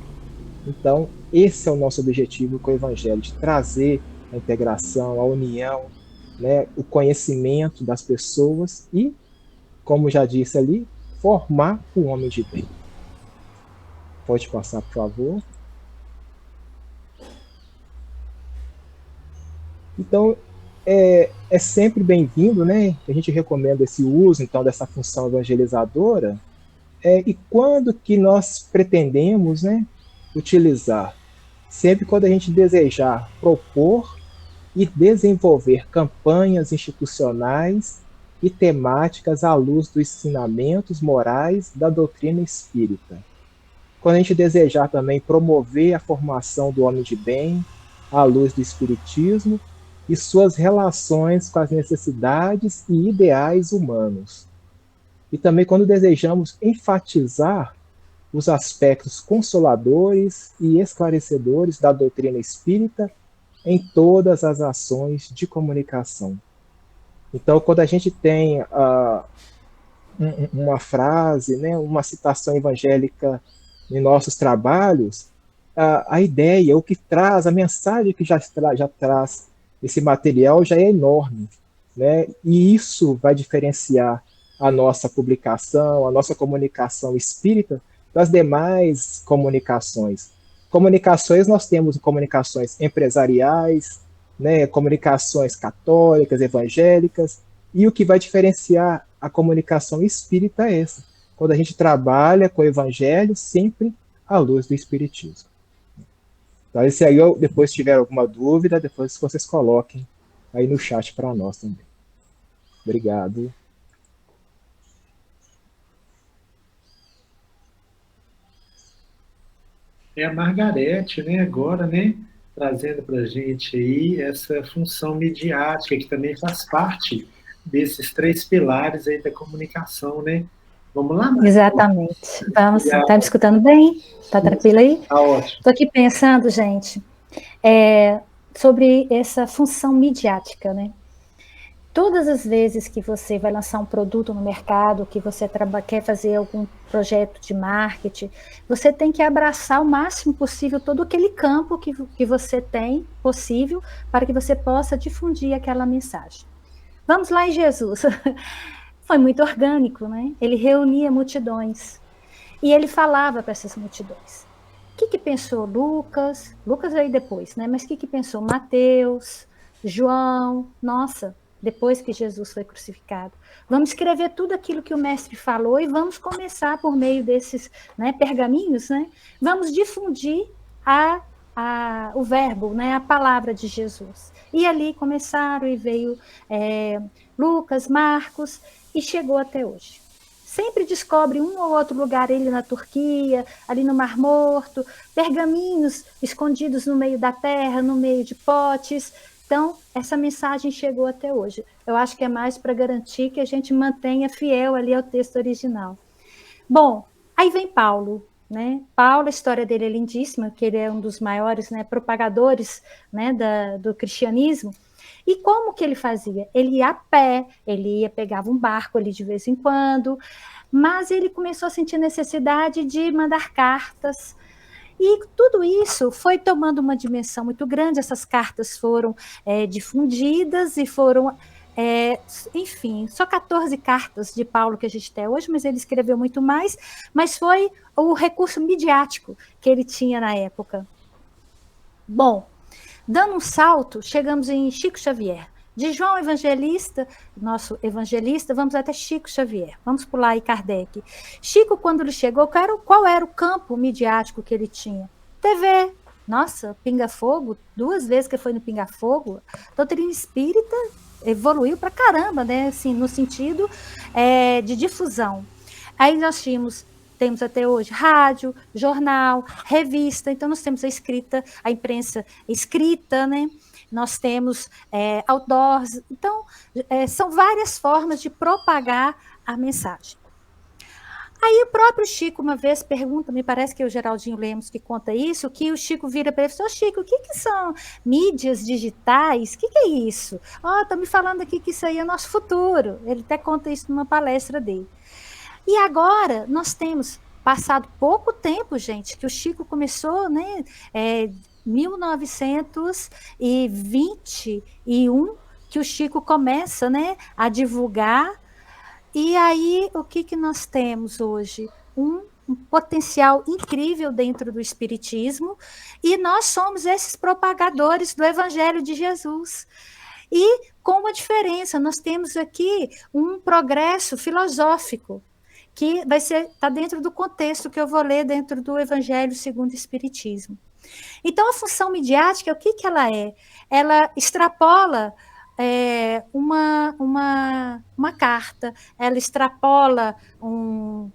Então, esse é o nosso objetivo com o Evangelho, de trazer a integração, a união, né? O conhecimento das pessoas e, como já disse ali, formar o homem de bem. Pode passar, por favor. Então, é sempre bem-vindo, né? A gente recomenda esse uso, então, dessa função evangelizadora. E quando que nós pretendemos, né, utilizar? Sempre quando a gente desejar propor e desenvolver campanhas institucionais e temáticas à luz dos ensinamentos morais da doutrina espírita. Quando a gente desejar também promover a formação do homem de bem à luz do Espiritismo e suas relações com as necessidades e ideais humanos. E também quando desejamos enfatizar os aspectos consoladores e esclarecedores da doutrina espírita em todas as ações de comunicação. Então, quando a gente tem uma frase, né, uma citação evangélica em nossos trabalhos, a ideia, o que traz, a mensagem que já traz esse material já é enorme, né? E isso vai diferenciar a nossa publicação, a nossa comunicação espírita das demais comunicações. Comunicações, nós temos comunicações empresariais, né, comunicações católicas, evangélicas, e o que vai diferenciar a comunicação espírita é essa, quando a gente trabalha com o evangelho sempre à luz do espiritismo. Então, esse aí, depois se tiver alguma dúvida, depois vocês coloquem aí no chat para nós também. Obrigado. É a Margarete, né, agora, né, trazendo para a gente aí essa função midiática, que também faz parte desses 3 pilares aí da comunicação, né? Vamos lá, Margarete? Exatamente. Vamos, tá me escutando bem? Tá tranquilo aí? Tá ótimo. Estou aqui pensando, gente, sobre essa função midiática, né? Todas as vezes que você vai lançar um produto no mercado, que você quer fazer algum projeto de marketing, você tem que abraçar o máximo possível todo aquele campo que você tem possível para que você possa difundir aquela mensagem. Vamos lá em Jesus. Foi muito orgânico, né? Ele reunia multidões e ele falava para essas multidões. O que pensou Lucas? Lucas aí depois, né? Mas o que pensou Mateus, João? Nossa, depois que Jesus foi crucificado. Vamos escrever tudo aquilo que o mestre falou e vamos começar por meio desses, né, pergaminhos, né? Vamos difundir o verbo, né, a palavra de Jesus. E ali começaram, e veio Lucas, Marcos, e chegou até hoje. Sempre descobre um ou outro lugar, ele na Turquia, ali no Mar Morto, pergaminhos escondidos no meio da terra, no meio de potes. Então, essa mensagem chegou até hoje. Eu acho que é mais para garantir que a gente mantenha fiel ali ao texto original. Bom, aí vem Paulo, né? Paulo, a história dele é lindíssima, que ele é um dos maiores, né, propagadores, né, do cristianismo. E como que ele fazia? Ele ia a pé, pegava um barco ali de vez em quando, mas ele começou a sentir necessidade de mandar cartas. E tudo isso foi tomando uma dimensão muito grande, essas cartas foram difundidas e foram, enfim, só 14 cartas de Paulo que a gente tem hoje, mas ele escreveu muito mais, mas foi o recurso midiático que ele tinha na época. Bom, dando um salto, chegamos em Chico Xavier. De João Evangelista, nosso evangelista, vamos até Chico Xavier. Vamos pular aí Kardec. Chico, quando ele chegou, qual era o campo midiático que ele tinha? TV. Nossa, Pinga Fogo, 2 vezes que foi no Pinga Fogo. A doutrina espírita evoluiu pra caramba, né? Assim, no sentido de difusão. Aí nós temos até hoje rádio, jornal, revista. Então, nós temos a imprensa escrita, né? Nós temos outdoors. Então, são várias formas de propagar a mensagem. Aí o próprio Chico uma vez pergunta, me parece que é o Geraldinho Lemos que conta isso, que o Chico vira para ele e fala, Chico, o que são mídias digitais? O que é isso? Tá me falando aqui que isso aí é nosso futuro. Ele até conta isso numa palestra dele. E agora nós temos passado pouco tempo, gente, que o Chico começou, né, 1921, que o Chico começa, né, a divulgar. E aí, o que nós temos hoje? Um potencial incrível dentro do espiritismo, e nós somos esses propagadores do Evangelho de Jesus. E com uma diferença, nós temos aqui um progresso filosófico, que está dentro do contexto que eu vou ler dentro do Evangelho segundo o Espiritismo. Então, a função midiática, o que ela é? Ela extrapola uma carta, ela extrapola um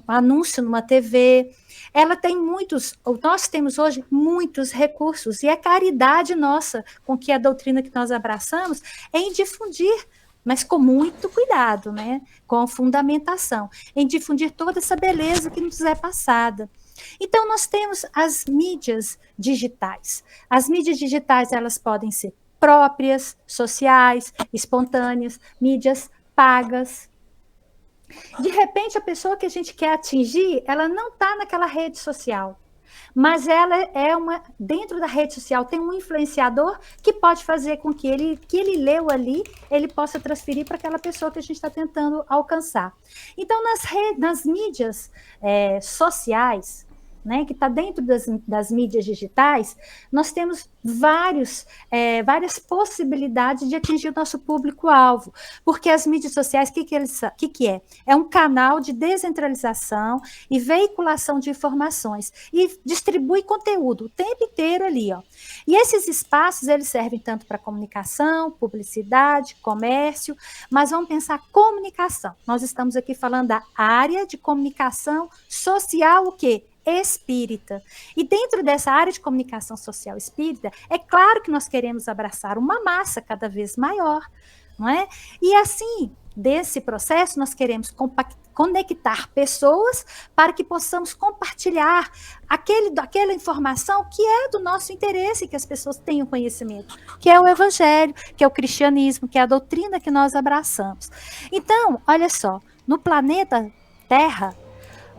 anúncio numa TV, nós temos hoje muitos recursos, e a caridade nossa, com que a doutrina que nós abraçamos, é em difundir, mas com muito cuidado, né? Com fundamentação, em difundir toda essa beleza que nos é passada. Então, nós temos as mídias digitais. As mídias digitais, elas podem ser próprias, sociais, espontâneas, mídias pagas. De repente, a pessoa que a gente quer atingir, ela não está naquela rede social, mas ela dentro da rede social tem um influenciador que pode fazer com que ele leu ali, ele possa transferir para aquela pessoa que a gente está tentando alcançar. Então, nas mídias sociais, né, que está dentro das mídias digitais, nós temos várias possibilidades de atingir o nosso público-alvo, porque as mídias sociais, o que é? É um canal de descentralização e veiculação de informações, e distribui conteúdo o tempo inteiro ali, ó. E esses espaços, eles servem tanto para comunicação, publicidade, comércio, mas vamos pensar comunicação. Nós estamos aqui falando da área de comunicação social, o quê? Espírita. E dentro dessa área de comunicação social espírita, é claro que nós queremos abraçar uma massa cada vez maior, não é? E assim, desse processo, nós queremos conectar pessoas para que possamos compartilhar aquela informação que é do nosso interesse, que as pessoas tenham conhecimento, que é o Evangelho, que é o cristianismo, que é a doutrina que nós abraçamos. Então, olha só, no planeta Terra,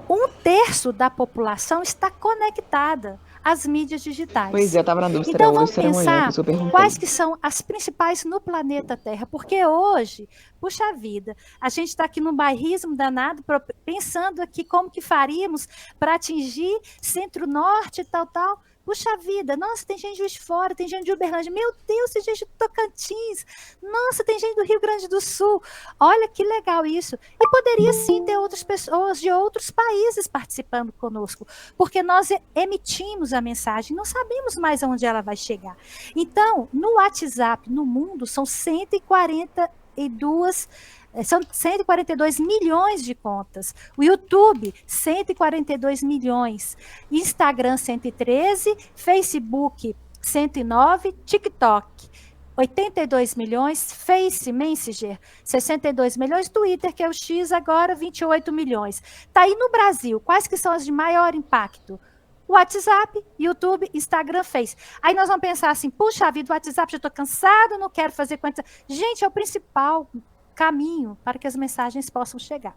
1/3 da população está conectada às mídias digitais. Pois é, estava na dúvida. Então, vamos pensar quais que são as principais no planeta Terra, porque hoje, puxa vida, a gente está aqui num bairrismo danado, pensando aqui como que faríamos para atingir centro-norte e tal. Puxa vida, nossa, tem gente de Juiz de Fora, tem gente de Uberlândia, meu Deus, tem gente do Tocantins, nossa, tem gente do Rio Grande do Sul, olha que legal isso. E poderia sim ter outras pessoas de outros países participando conosco, porque nós emitimos a mensagem, não sabemos mais aonde ela vai chegar. Então, no WhatsApp, no mundo, são 142 milhões de contas. O YouTube, 142 milhões. Instagram, 113. Facebook, 109. TikTok, 82 milhões. Face, Messenger, 62 milhões. Twitter, que é o X, agora 28 milhões. Está aí no Brasil. Quais que são as de maior impacto? WhatsApp, YouTube, Instagram, Face. Aí nós vamos pensar assim, puxa vida, o WhatsApp, já estou cansado, não quero fazer com WhatsApp. Gente, é o principal caminho para que as mensagens possam chegar.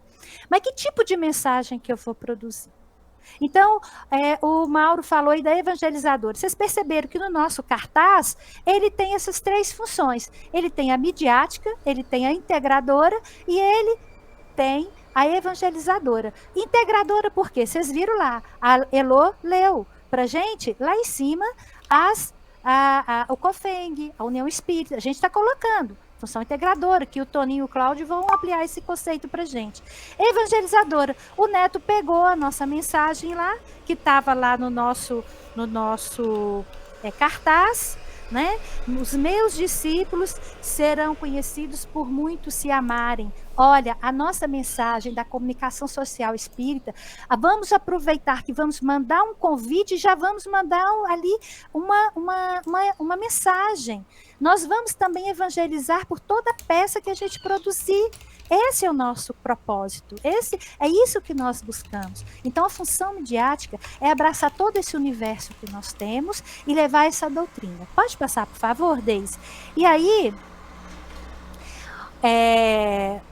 Mas que tipo de mensagem que eu vou produzir? Então, o Mauro falou aí da evangelizadora. Vocês perceberam que no nosso cartaz, ele tem essas 3 funções. Ele tem a midiática, ele tem a integradora e ele tem a evangelizadora. Integradora por quê? Vocês viram lá, a Elô leu para a gente, lá em cima, o COFENG, a União Espírita. A gente está colocando função integradora, que o Toninho e o Cláudio vão ampliar esse conceito para a gente. Evangelizadora. O Neto pegou a nossa mensagem lá, que estava lá no nosso cartaz, né? Os meus discípulos serão conhecidos por muitos se amarem. Olha, a nossa mensagem da comunicação social espírita, vamos aproveitar que vamos mandar um convite e já vamos mandar ali uma mensagem. Nós vamos também evangelizar por toda peça que a gente produzir. Esse é o nosso propósito, é isso que nós buscamos. Então, a função midiática é abraçar todo esse universo que nós temos e levar essa doutrina. Pode passar, por favor, Deise? E aí,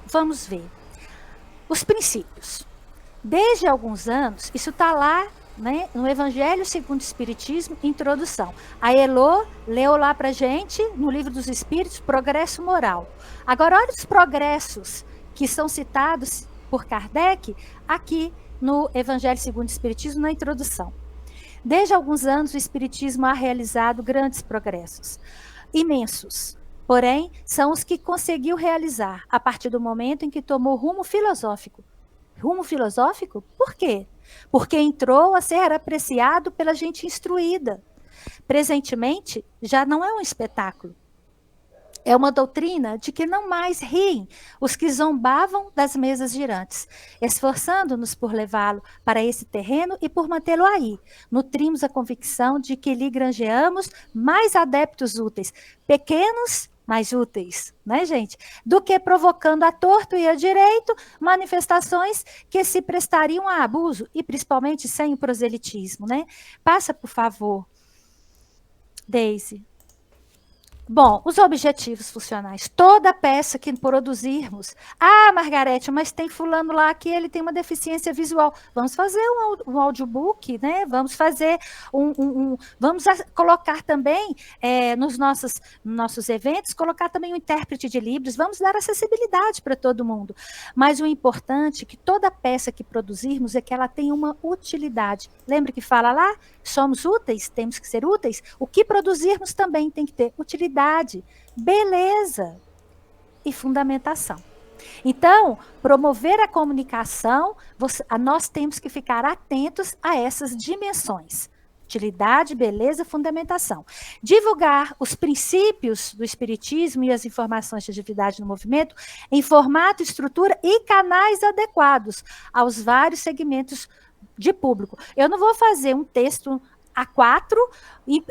vamos ver. Os princípios. Desde alguns anos, isso está lá, né, no Evangelho segundo o Espiritismo, introdução. A Elô leu lá para a gente, no Livro dos Espíritos, Progresso Moral. Agora, olha os progressos que são citados por Kardec aqui no Evangelho segundo o Espiritismo, na introdução. Desde alguns anos, o Espiritismo ha realizado grandes progressos, imensos, porém, são os que conseguiu realizar a partir do momento em que tomou rumo filosófico. Rumo filosófico? Por quê? Porque entrou a ser apreciado pela gente instruída. Presentemente, já não é um espetáculo. É uma doutrina de que não mais riem os que zombavam das mesas girantes, esforçando-nos por levá-lo para esse terreno e por mantê-lo aí. Nutrimos a convicção de que lhe granjeamos mais adeptos úteis, pequenos, mais úteis, né, gente? Do que provocando a torto e a direito manifestações que se prestariam a abuso, e principalmente sem o proselitismo, né? Passa, por favor, Deise. Bom, os objetivos funcionais. Toda peça que produzirmos. Ah, Margarete, mas tem fulano lá que ele tem uma deficiência visual. Vamos fazer um audiobook, né? Vamos fazer vamos colocar também nos nossos eventos, colocar também um intérprete de Libras. Vamos dar acessibilidade para todo mundo. Mas o importante é que toda peça que produzirmos é que ela tenha uma utilidade. Lembra que fala lá? Somos úteis, temos que ser úteis. O que produzirmos também tem que ter utilidade, beleza e fundamentação. Então, promover a comunicação, nós temos que ficar atentos a essas dimensões. Utilidade, beleza, fundamentação. Divulgar os princípios do Espiritismo e as informações de atividade no movimento em formato, estrutura e canais adequados aos vários segmentos de público. Eu não vou fazer um texto A4 e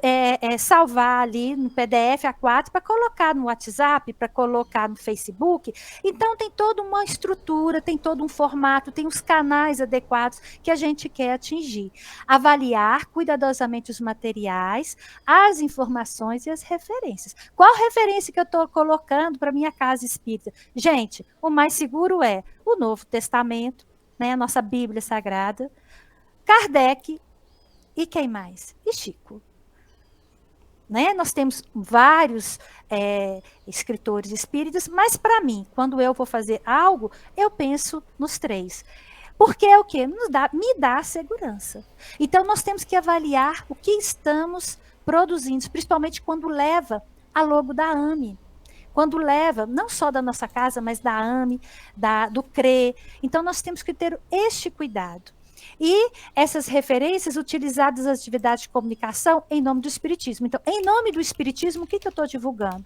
salvar ali no PDF A4 para colocar no WhatsApp, para colocar no Facebook. Então, tem toda uma estrutura, tem todo um formato, tem os canais adequados que a gente quer atingir. Avaliar cuidadosamente os materiais, as informações e as referências. Qual referência que eu estou colocando para minha casa espírita? Gente, o mais seguro é o Novo Testamento, né, a nossa Bíblia Sagrada, Kardec, e quem mais? E Chico. Né? Nós temos vários escritores espíritas, mas para mim, quando eu vou fazer algo, eu penso nos 3. Porque é o quê? Me dá segurança. Então, nós temos que avaliar o que estamos produzindo, principalmente quando leva a logo da AME. Quando leva, não só da nossa casa, mas da AME, do CRE. Então, nós temos que ter este cuidado. E essas referências utilizadas nas atividades de comunicação em nome do Espiritismo. Então, em nome do Espiritismo, o que eu estou divulgando?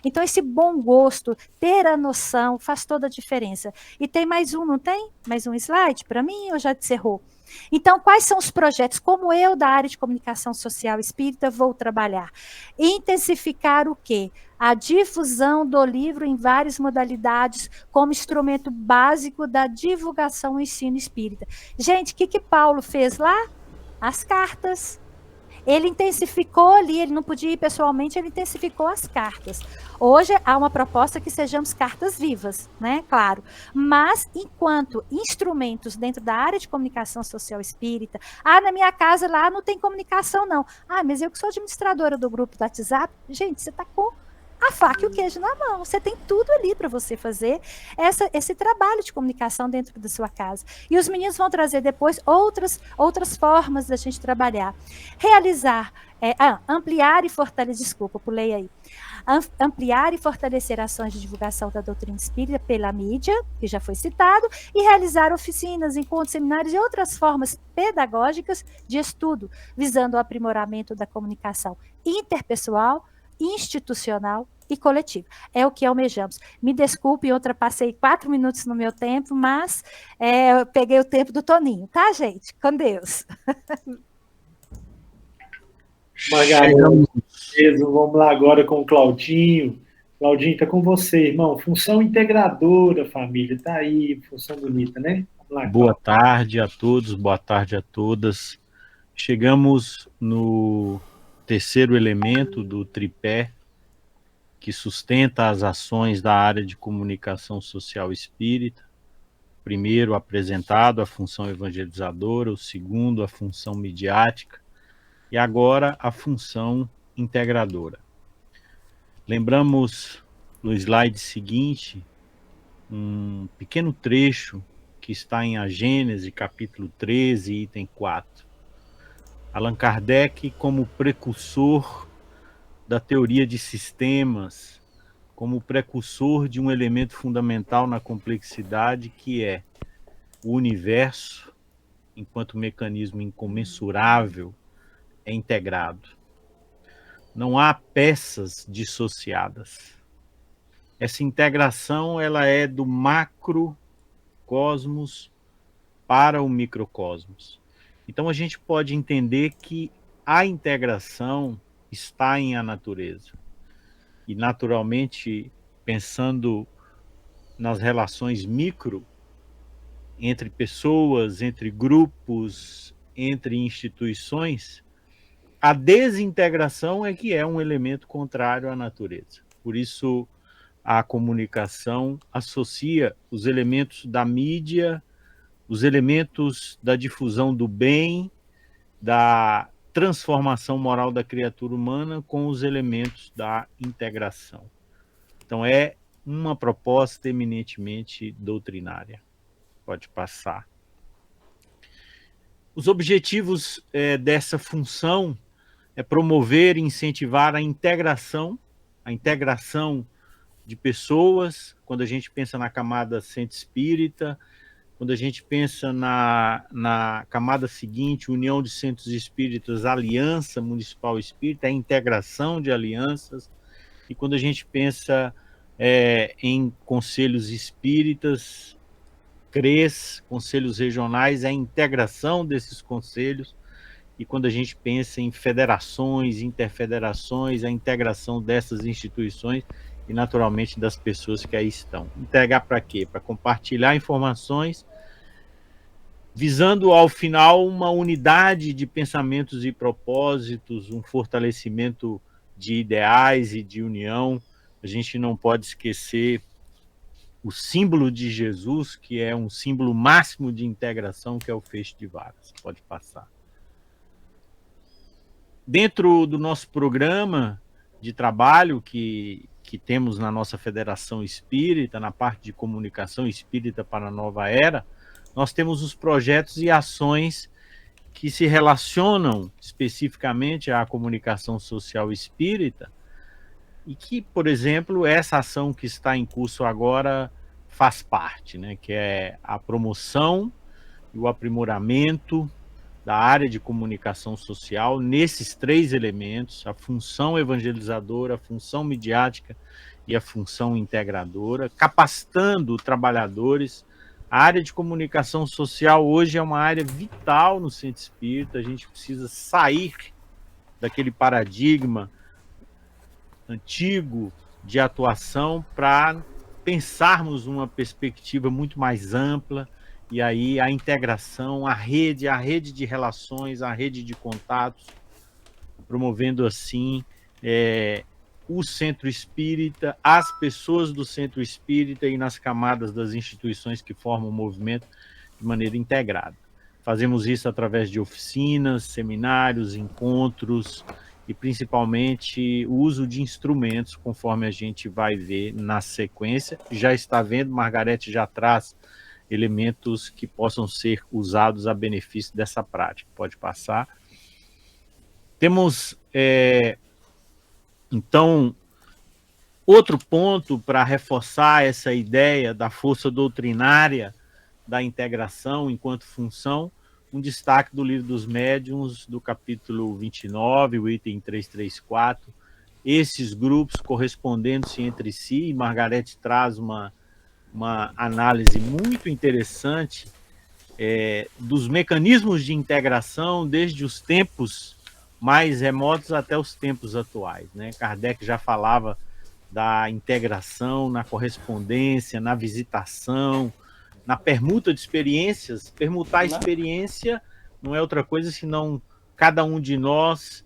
Então, esse bom gosto, ter a noção, faz toda a diferença. E tem mais um, não tem? Mais um slide para mim ou já encerrou? Então, quais são os projetos? Como eu, da área de comunicação social espírita, vou trabalhar? Intensificar o quê? A difusão do livro em várias modalidades, como instrumento básico da divulgação do ensino espírita. Gente, o que Paulo fez lá? As cartas. Ele intensificou ali, ele não podia ir pessoalmente, ele intensificou as cartas. Hoje há uma proposta que sejamos cartas vivas, né? Claro. Mas, enquanto instrumentos dentro da área de comunicação social espírita, na minha casa lá não tem comunicação, não. Mas eu que sou administradora do grupo do WhatsApp, gente, você está com a faca e o queijo na mão. Você tem tudo ali para você fazer esse trabalho de comunicação dentro da sua casa. E os meninos vão trazer depois outras formas da gente trabalhar. Realizar, ampliar e fortalecer, desculpa, pulei aí. Ampliar e fortalecer ações de divulgação da doutrina espírita pela mídia, que já foi citado, e realizar oficinas, encontros, seminários e outras formas pedagógicas de estudo, visando o aprimoramento da comunicação interpessoal, institucional e coletiva. É o que almejamos. Me desculpe, eu ultrapassei 4 minutos no meu tempo, mas eu peguei o tempo do Toninho, tá, gente? Com Deus. Margarida, vamos lá agora com o Claudinho. Claudinho, está com você, irmão. Função integradora, família. Está aí, função bonita, né? Vamos lá, boa tarde a todos, boa tarde a todas. Chegamos no terceiro elemento do tripé que sustenta as ações da área de comunicação social espírita. Primeiro apresentado a função evangelizadora, o segundo a função midiática e agora a função integradora. Lembramos no slide seguinte um pequeno trecho que está em A Gênese, capítulo 13, item 4. Allan Kardec, como precursor da teoria de sistemas, como precursor de um elemento fundamental na complexidade, que é o universo, enquanto mecanismo incomensurável, é integrado. Não há peças dissociadas. Essa integração ela é do macrocosmos para o microcosmos. Então a gente pode entender que a integração está em a natureza. E naturalmente, pensando nas relações micro, entre pessoas, entre grupos, entre instituições, a desintegração é que é um elemento contrário à natureza. Por isso, a comunicação associa os elementos da mídia, os elementos da difusão do bem, da transformação moral da criatura humana com os elementos da integração. Então, é uma proposta eminentemente doutrinária. Pode passar. Os objetivos dessa função é promover e incentivar a integração de pessoas, quando a gente pensa na camada centro espírita, quando a gente pensa na camada seguinte, união de centros espíritas, aliança municipal espírita, a integração de alianças, e quando a gente pensa em conselhos espíritas, CREs, conselhos regionais, a integração desses conselhos, e quando a gente pensa em federações, interfederações, a integração dessas instituições e, naturalmente, das pessoas que aí estão. Integrar para quê? Para compartilhar informações, visando, ao final, uma unidade de pensamentos e propósitos, um fortalecimento de ideais e de união. A gente não pode esquecer o símbolo de Jesus, que é um símbolo máximo de integração, que é o feixe de varas. Pode passar. Dentro do nosso programa de trabalho que temos na nossa Federação Espírita, na parte de comunicação espírita para a nova era, nós temos os projetos e ações que se relacionam especificamente à comunicação social espírita e que, por exemplo, essa ação que está em curso agora faz parte, né, que é a promoção e o aprimoramento da área de comunicação social nesses 3 elementos, a função evangelizadora, a função midiática e a função integradora, capacitando trabalhadores. A área de comunicação social hoje é uma área vital no centro espírita, a gente precisa sair daquele paradigma antigo de atuação para pensarmos uma perspectiva muito mais ampla, e aí a integração, a rede de relações, a rede de contatos, promovendo assim o centro espírita, as pessoas do centro espírita e nas camadas das instituições que formam o movimento de maneira integrada. Fazemos isso através de oficinas, seminários, encontros e principalmente o uso de instrumentos, conforme a gente vai ver na sequência. Já está vendo, Margarete já traz elementos que possam ser usados a benefício dessa prática. Pode passar. Temos, então, outro ponto para reforçar essa ideia da força doutrinária da integração enquanto função, um destaque do Livro dos Médiuns, do capítulo 29, o item 334, esses grupos correspondendo-se entre si, e Margarete traz uma análise muito interessante dos mecanismos de integração desde os tempos mais remotos até os tempos atuais, né? Kardec já falava da integração na correspondência, na visitação, na permuta de experiências. Permutar experiência não é outra coisa senão cada um de nós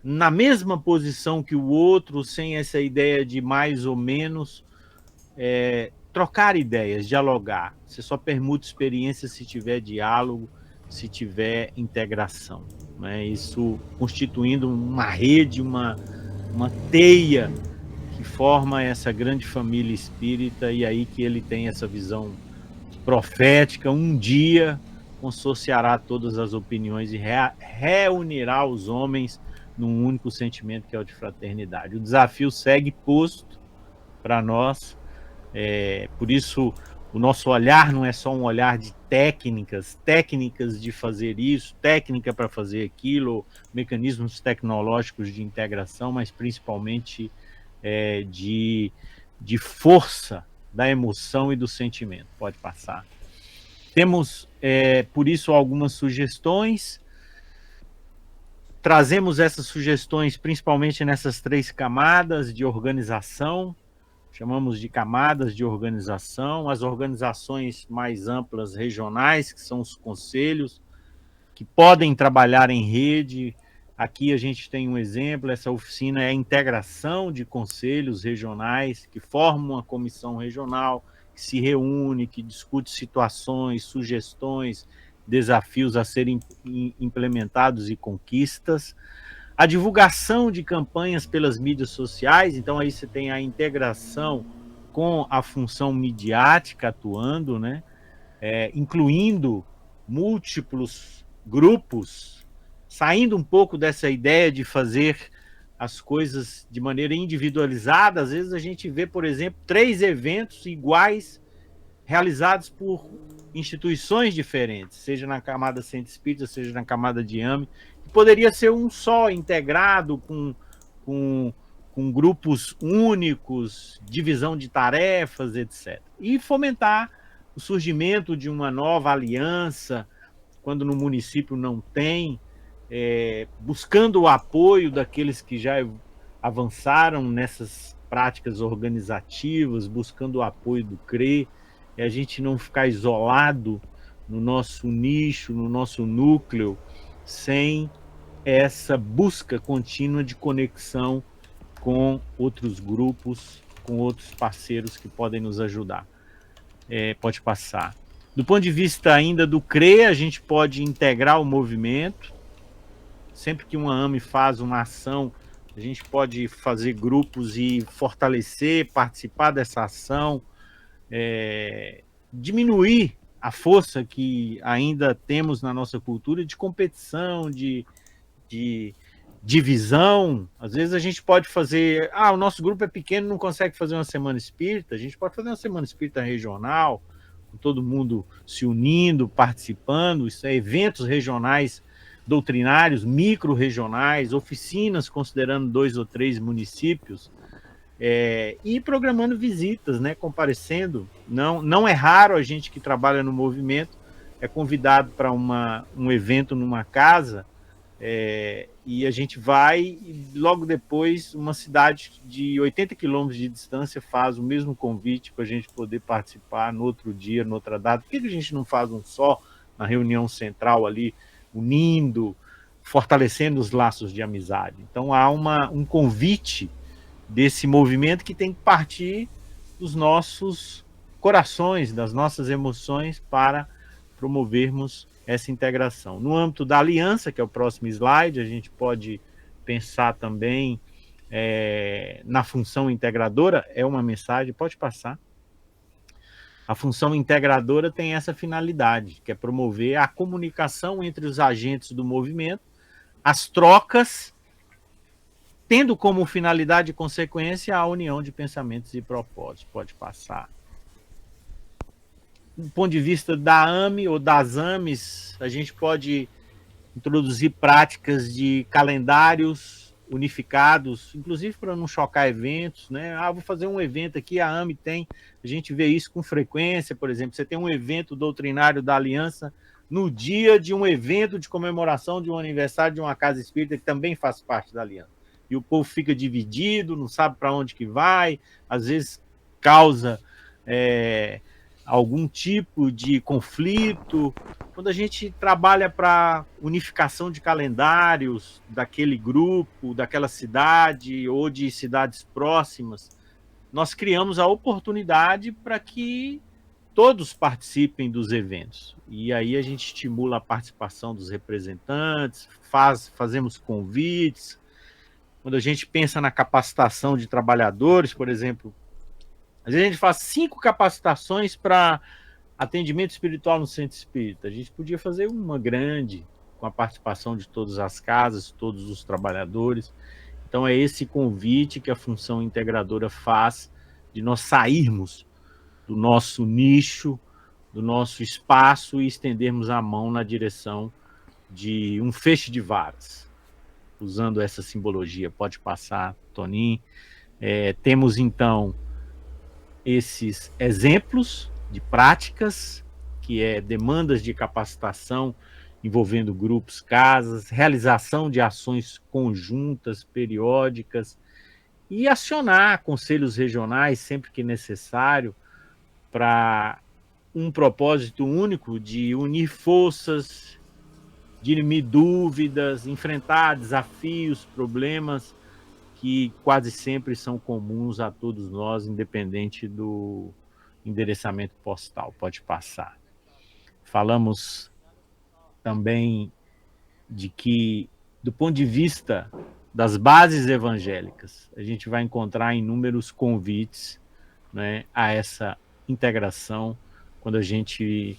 na mesma posição que o outro, sem essa ideia de mais ou menos, trocar ideias, dialogar. Você só permuta experiência se tiver diálogo, se tiver integração, né? Isso constituindo uma rede, uma teia que forma essa grande família espírita, e aí que ele tem essa visão profética, um dia consorciará todas as opiniões e reunirá os homens num único sentimento, que é o de fraternidade. O desafio segue posto para nós, por isso o nosso olhar não é só um olhar de técnicas de fazer isso, técnica para fazer aquilo, mecanismos tecnológicos de integração, mas principalmente de força da emoção e do sentimento. Pode passar. Temos, por isso, algumas sugestões. Trazemos essas sugestões principalmente nessas 3 camadas de organização, chamamos de camadas de organização, as organizações mais amplas regionais, que são os conselhos, que podem trabalhar em rede. Aqui a gente tem um exemplo, essa oficina é a integração de conselhos regionais, que formam uma comissão regional, que se reúne, que discute situações, sugestões, desafios a serem implementados e conquistas. A divulgação de campanhas pelas mídias sociais, então aí você tem a integração com a função midiática atuando, né? Incluindo múltiplos grupos, saindo um pouco dessa ideia de fazer as coisas de maneira individualizada. Às vezes a gente vê, por exemplo, 3 eventos iguais realizados por instituições diferentes, seja na camada Centro Espírita, seja na camada de AME, que poderia ser um só, integrado com grupos únicos, divisão de tarefas, etc. E fomentar o surgimento de uma nova aliança, quando no município não tem, buscando o apoio daqueles que já avançaram nessas práticas organizativas, buscando o apoio do CRE, e a gente não ficar isolado no nosso nicho, no nosso núcleo, sem essa busca contínua de conexão com outros grupos, com outros parceiros que podem nos ajudar. Pode passar. Do ponto de vista ainda do CRE, a gente pode integrar o movimento. Sempre que uma AME faz uma ação, a gente pode fazer grupos e fortalecer, participar dessa ação, diminuir a força que ainda temos na nossa cultura de competição, de divisão. Às vezes a gente pode fazer, o nosso grupo é pequeno, não consegue fazer uma semana espírita, a gente pode fazer uma semana espírita regional, com todo mundo se unindo, participando, isso é eventos regionais doutrinários, micro-regionais, oficinas considerando 2 ou 3 municípios, e programando visitas, né, comparecendo. Não é raro a gente que trabalha no movimento é convidado para um evento numa casa, e a gente vai, e logo depois uma cidade de 80 quilômetros de distância faz o mesmo convite para a gente poder participar no outro dia, noutra data. Por que a gente não faz um só na reunião central ali, unindo, fortalecendo os laços de amizade? Então há um convite desse movimento que tem que partir dos nossos corações, das nossas emoções, para promovermos essa integração. No âmbito da aliança, que é o próximo slide, a gente pode pensar também na função integradora, é uma mensagem, pode passar. A função integradora tem essa finalidade, que é promover a comunicação entre os agentes do movimento, as trocas, tendo como finalidade e consequência a união de pensamentos e propósitos. Pode passar. Do ponto de vista da AME ou das AMES, a gente pode introduzir práticas de calendários unificados, inclusive para não chocar eventos, né? Vou fazer um evento aqui, a AME tem, a gente vê isso com frequência, por exemplo, você tem um evento doutrinário da Aliança no dia de um evento de comemoração de um aniversário de uma casa espírita que também faz parte da Aliança. E o povo fica dividido, não sabe para onde que vai, às vezes causa algum tipo de conflito. Quando a gente trabalha para unificação de calendários daquele grupo, daquela cidade ou de cidades próximas, nós criamos a oportunidade para que todos participem dos eventos. E aí a gente estimula a participação dos representantes, fazemos convites. Quando a gente pensa na capacitação de trabalhadores, por exemplo, às vezes a gente faz 5 capacitações para atendimento espiritual no centro espírita. A gente podia fazer uma grande, com a participação de todas as casas, todos os trabalhadores. Então é esse convite que a função integradora faz de nós sairmos do nosso nicho, do nosso espaço e estendermos a mão na direção de um feixe de varas. Usando essa simbologia, pode passar, Toninho. Temos, então, esses exemplos de práticas, que demandas de capacitação envolvendo grupos, casas, realização de ações conjuntas, periódicas, e acionar conselhos regionais sempre que necessário para um propósito único de unir forças, dirimir dúvidas, enfrentar desafios, problemas que quase sempre são comuns a todos nós, independente do endereçamento postal. Pode passar. Falamos também de que, do ponto de vista das bases evangélicas, a gente vai encontrar inúmeros convites, né, a essa integração, quando a gente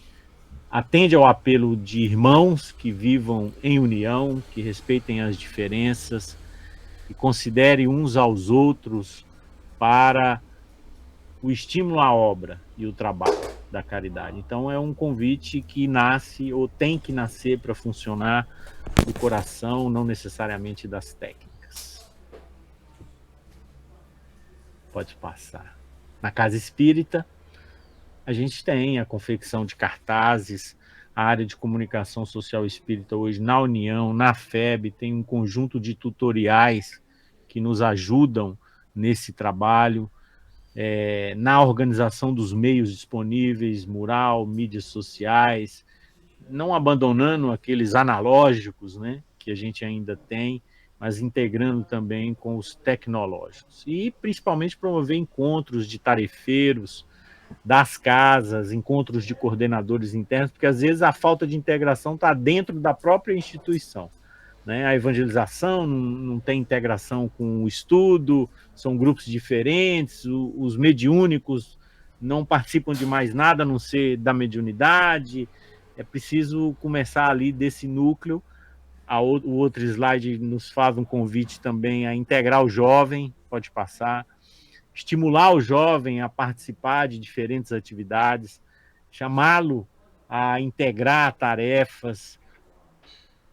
atende ao apelo de irmãos que vivam em união, que respeitem as diferenças e considerem uns aos outros para o estímulo à obra e o trabalho da caridade. Então é um convite que nasce ou tem que nascer para funcionar do coração, não necessariamente das técnicas. Pode passar. Na Casa Espírita, a gente tem a confecção de cartazes, a área de comunicação social espírita hoje na União, na FEB, tem um conjunto de tutoriais que nos ajudam nesse trabalho, na organização dos meios disponíveis, mural, mídias sociais, não abandonando aqueles analógicos, né, que a gente ainda tem, mas integrando também com os tecnológicos. E principalmente promover encontros de tarefeiros, das casas, encontros de coordenadores internos, porque às vezes a falta de integração está dentro da própria instituição, né? A evangelização não tem integração com o estudo, são grupos diferentes, os mediúnicos não participam de mais nada a não ser da mediunidade. É preciso começar ali desse núcleo. O outro slide nos faz um convite também a integrar o jovem, pode passar, estimular o jovem a participar de diferentes atividades, chamá-lo a integrar tarefas,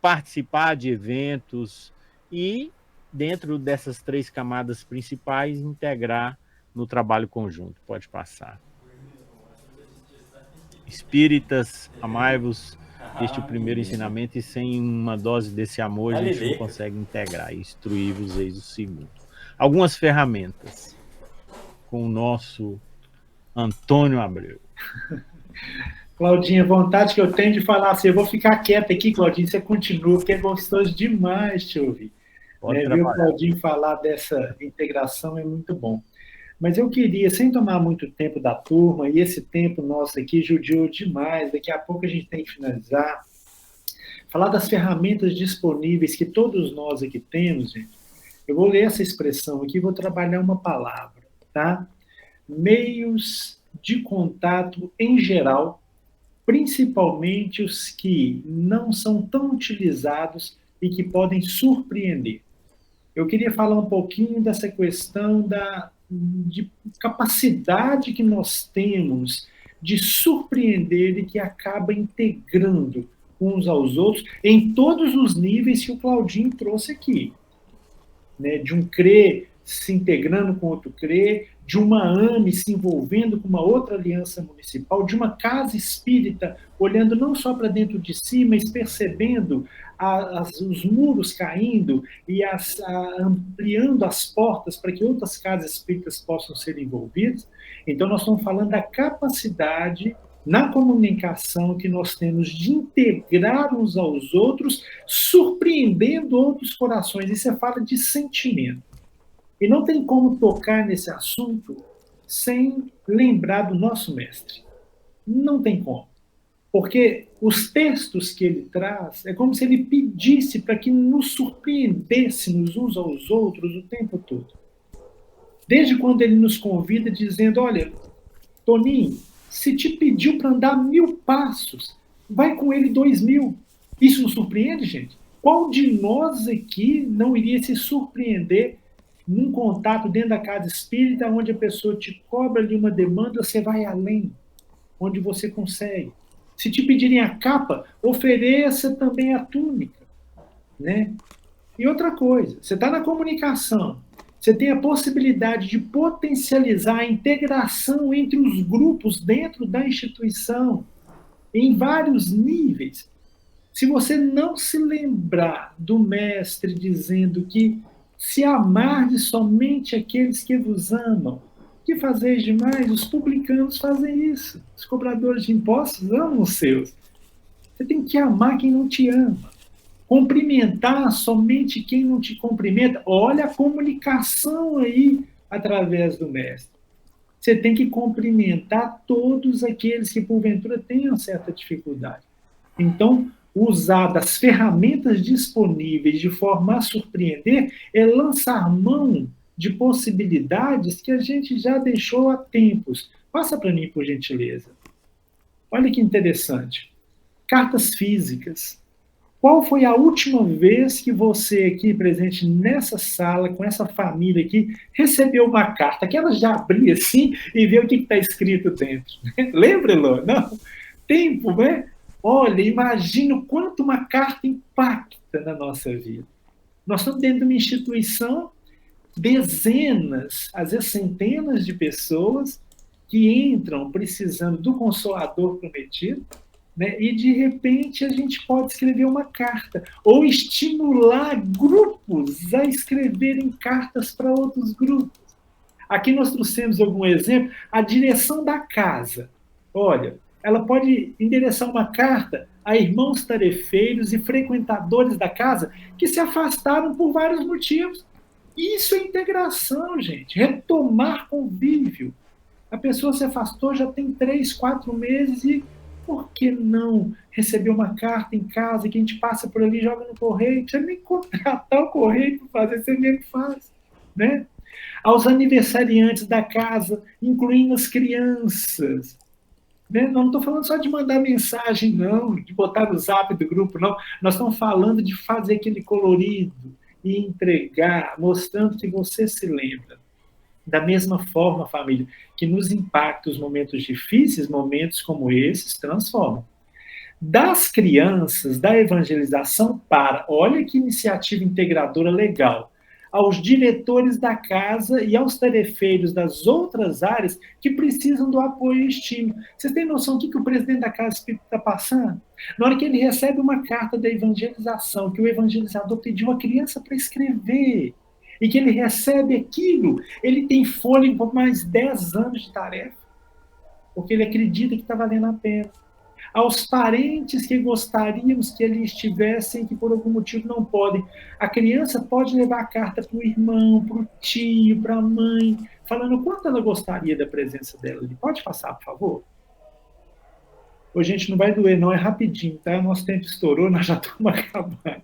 participar de eventos e, dentro dessas 3 camadas principais, integrar no trabalho conjunto. Pode passar. Espíritas, amai-vos, este é o primeiro ensinamento, e sem uma dose desse amor a gente não consegue integrar. Instruí-vos, eis o segundo. Algumas ferramentas com o nosso Antônio Abreu. Claudinha, vontade que eu tenho de falar assim, eu vou ficar quieta aqui, Claudinha, você continua, porque é gostoso demais te ouvir. Ver o Claudinho falar dessa integração é muito bom. Mas eu queria, sem tomar muito tempo da turma, e esse tempo nosso aqui judiou demais, daqui a pouco a gente tem que finalizar, falar das ferramentas disponíveis que todos nós aqui temos, gente. Eu vou ler essa expressão aqui, vou trabalhar uma palavra, tá? Meios de contato em geral, principalmente os que não são tão utilizados e que podem surpreender. Eu queria falar um pouquinho dessa questão de capacidade que nós temos de surpreender e que acaba integrando uns aos outros em todos os níveis que o Claudinho trouxe aqui. Né? De um crer se integrando com outro crer, de uma AME se envolvendo com uma outra aliança municipal, de uma casa espírita olhando não só para dentro de si, mas percebendo os muros caindo e ampliando as portas para que outras casas espíritas possam ser envolvidas. Então, nós estamos falando da capacidade na comunicação que nós temos de integrar uns aos outros, surpreendendo outros corações. E você fala de sentimento. E não tem como tocar nesse assunto sem lembrar do nosso mestre. Não tem como. Porque os textos que ele traz, é como se ele pedisse para que nos surpreendêssemos uns aos outros o tempo todo. Desde quando ele nos convida dizendo, olha, Toninho, se te pediu para andar 1000 passos, vai com ele 2000. Isso não surpreende, gente? Qual de nós aqui não iria se surpreender num contato dentro da casa espírita, onde a pessoa te cobra ali uma demanda, você vai além, onde você consegue. Se te pedirem a capa, ofereça também a túnica. Né? E outra coisa, você está na comunicação, você tem a possibilidade de potencializar a integração entre os grupos dentro da instituição, em vários níveis. Se você não se lembrar do mestre dizendo que se amardes somente aqueles que vos amam, que fazeis demais? Os publicanos fazem isso. Os cobradores de impostos amam os seus. Você tem que amar quem não te ama. Cumprimentar somente quem não te cumprimenta. Olha a comunicação aí através do mestre. Você tem que cumprimentar todos aqueles que, porventura, tenham certa dificuldade. Então, usar das ferramentas disponíveis de forma a surpreender é lançar mão de possibilidades que a gente já deixou há tempos. Passa para mim, por gentileza. Olha que interessante. Cartas físicas. Qual foi a última vez que você aqui, presente nessa sala, com essa família aqui, recebeu uma carta? Que ela já abria assim e vê o que está escrito dentro. Lembra, Elô? Não? Tempo, né? Olha, imagina o quanto uma carta impacta na nossa vida. Nós estamos dentro de uma instituição, dezenas, às vezes centenas de pessoas que entram precisando do Consolador prometido, né? E, de repente, a gente pode escrever uma carta ou estimular grupos a escreverem cartas para outros grupos. Aqui nós trouxemos algum exemplo, a direção da casa. Olha, ela pode endereçar uma carta a irmãos tarefeiros e frequentadores da casa que se afastaram por vários motivos. Isso é integração, gente. Retomar convívio. A pessoa se afastou já tem 3, 4 meses e por que não receber uma carta em casa que a gente passa por ali e joga no correio? Não precisa nem contratar o correio para fazer, você mesmo faz. Né? Aos aniversariantes da casa, incluindo as crianças. Né? Não estou falando só de mandar mensagem, não, de botar no zap do grupo, não. Nós estamos falando de fazer aquele colorido e entregar, mostrando que você se lembra. Da mesma forma, família, que nos impacta os momentos difíceis, momentos como esses transformam. Das crianças, da evangelização para, olha que iniciativa integradora legal, aos diretores da casa e aos tarefeiros das outras áreas que precisam do apoio e estímulo. Vocês têm noção do que o presidente da Casa Espírita está passando? Na hora que ele recebe uma carta da evangelização, que o evangelizador pediu a criança para escrever, e que ele recebe aquilo, ele tem fôlego por mais 10 anos de tarefa, porque ele acredita que está valendo a pena. Aos parentes que gostaríamos que eles estivessem, que por algum motivo não podem. A criança pode levar a carta para o irmão, para o tio, para a mãe, falando o quanto ela gostaria da presença dela. Ele pode passar, por favor? Ô, gente, não vai doer, não, é rapidinho, tá? Nosso tempo estourou, nós já estamos acabando.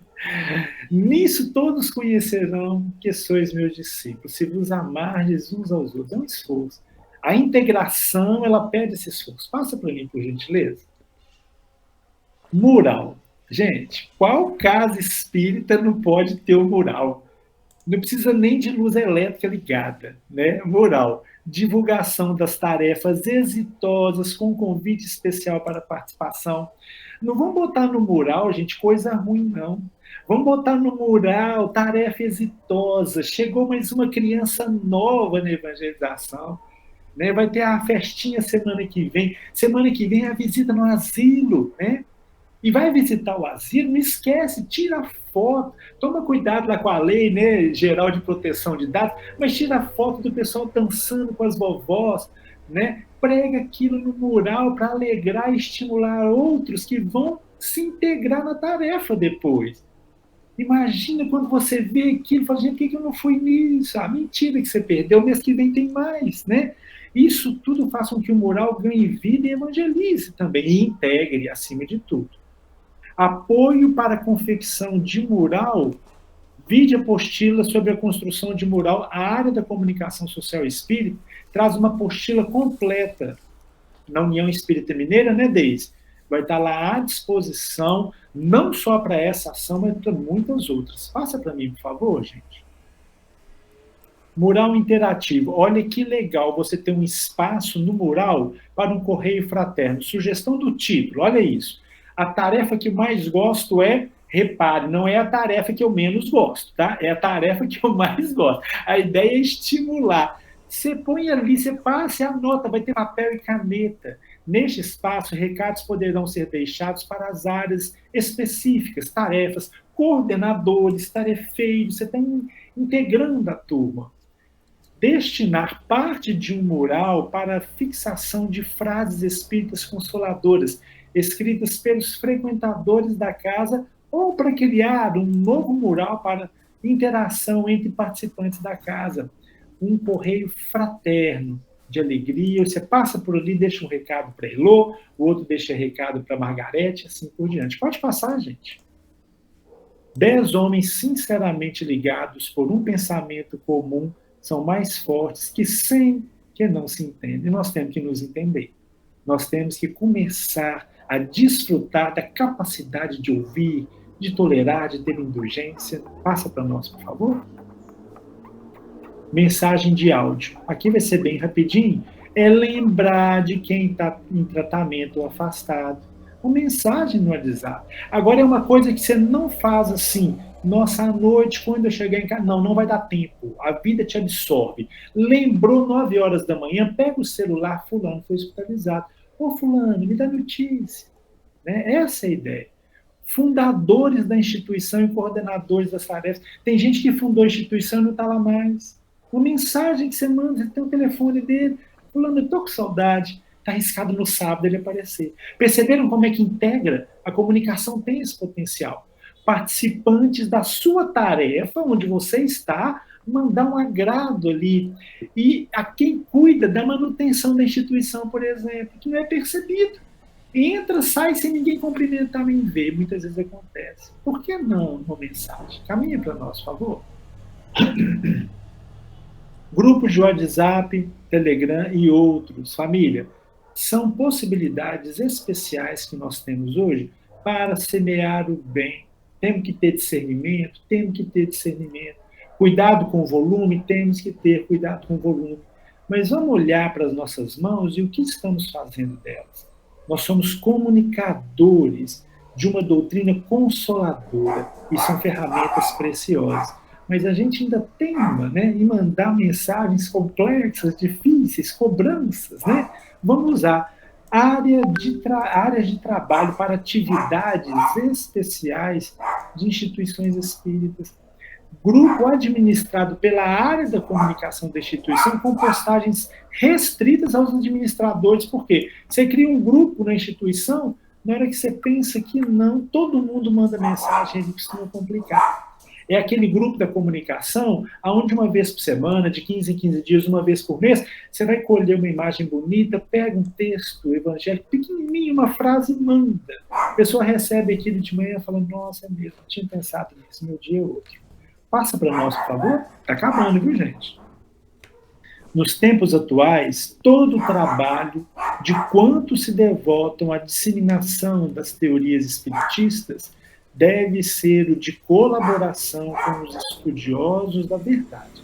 Nisso todos conhecerão que sois meus discípulos, se vos amardes uns aos outros. É um esforço. A integração, ela pede esse esforço. Passa para mim, por gentileza. Mural. Gente, qual casa espírita não pode ter um mural? Não precisa nem de luz elétrica ligada, né? Mural. Divulgação das tarefas exitosas com convite especial para participação. Não vamos botar no mural, gente, coisa ruim, não. Vamos botar no mural tarefa exitosa. Chegou mais uma criança nova na evangelização. Né? Vai ter a festinha semana que vem. Semana que vem é a visita no asilo, né? E vai visitar o asilo, não esquece, tira foto, toma cuidado lá com a lei, né, geral de proteção de dados, mas tira foto do pessoal dançando com as vovós, né? Prega aquilo no mural para alegrar e estimular outros que vão se integrar na tarefa depois. Imagina quando você vê aquilo e fala, gente, por que eu não fui nisso? Ah, mentira que você perdeu, mês que vem tem mais, né? Isso tudo faz com que o mural ganhe vida e evangelize também, e integre acima de tudo. Apoio para a confecção de mural, vide apostila sobre a construção de mural. A área da comunicação social espírita traz uma apostila completa na União Espírita Mineira, né, Deise? Vai estar lá à disposição, não só para essa ação, mas para muitas outras. Passa para mim, por favor, gente. Mural interativo. Olha que legal você ter um espaço no mural para um correio fraterno. Sugestão do título, olha isso. A tarefa que eu mais gosto é, repare, não é a tarefa que eu menos gosto, tá? É a tarefa que eu mais gosto. A ideia é estimular. Você põe ali, você passa e anota, vai ter papel e caneta. Neste espaço, recados poderão ser deixados para as áreas específicas, tarefas, coordenadores, tarefeiros, você está integrando a turma. Destinar parte de um mural para a fixação de frases espíritas consoladoras, escritas pelos frequentadores da casa, ou para criar um novo mural para interação entre participantes da casa. Um correio fraterno, de alegria. Você passa por ali, deixa um recado para Elô, o outro deixa recado para Margarete, assim por diante. Pode passar, gente. 10 homens sinceramente ligados por um pensamento comum são mais fortes que 100 que não se entendem. Nós temos que nos entender. Nós temos que começar a desfrutar da capacidade de ouvir, de tolerar, de ter indulgência. Passa para nós, por favor. Mensagem de áudio. Aqui vai ser bem rapidinho. É lembrar de quem está em tratamento ou afastado. Uma mensagem no WhatsApp. Agora é uma coisa que você não faz assim. Nossa, à noite, quando eu chegar em casa... Não, não vai dar tempo. A vida te absorve. Lembrou 9 horas da manhã, pega o celular, fulano foi hospitalizado. Ô, fulano, me dá notícia. Né? Essa é a ideia. Fundadores da instituição e coordenadores das tarefas. Tem gente que fundou a instituição e não está lá mais. Uma mensagem que você manda, você tem o telefone dele. Fulano, eu estou com saudade. Está arriscado no sábado ele aparecer. Perceberam como é que integra? A comunicação tem esse potencial. Participantes da sua tarefa, onde você está, mandar um agrado ali. E a quem cuida da manutenção da instituição, por exemplo, que não é percebido. Entra, sai sem ninguém cumprimentar nem ver. Muitas vezes acontece. Por que não uma mensagem? Caminha para nós, por favor. Grupos de WhatsApp, Telegram e outros. Família, são possibilidades especiais que nós temos hoje para semear o bem. Temos que ter discernimento, Cuidado com o volume, temos que ter cuidado com o volume. Mas vamos olhar para as nossas mãos e o que estamos fazendo delas. Nós somos comunicadores de uma doutrina consoladora e são ferramentas preciosas. Mas a gente ainda teima, né, em mandar mensagens complexas, difíceis, cobranças, né? Vamos usar áreas de trabalho para atividades especiais de instituições espíritas. Grupo administrado pela área da comunicação da instituição com postagens restritas aos administradores. Por quê? Você cria um grupo na instituição, na hora que você pensa que não, todo mundo manda mensagem, ele costuma complicar. É aquele grupo da comunicação, onde uma vez por semana, de 15 em 15 dias, uma vez por mês, você vai colher uma imagem bonita, pega um texto evangélico pequenininho, uma frase e manda. A pessoa recebe aquilo de manhã falando, nossa, é mesmo, eu tinha pensado nisso, meu dia é outro. Passa para nós, por favor. Está acabando, viu, gente? Nos tempos atuais, todo o trabalho de quanto se devotam à disseminação das teorias espiritistas deve ser o de colaboração com os estudiosos da verdade.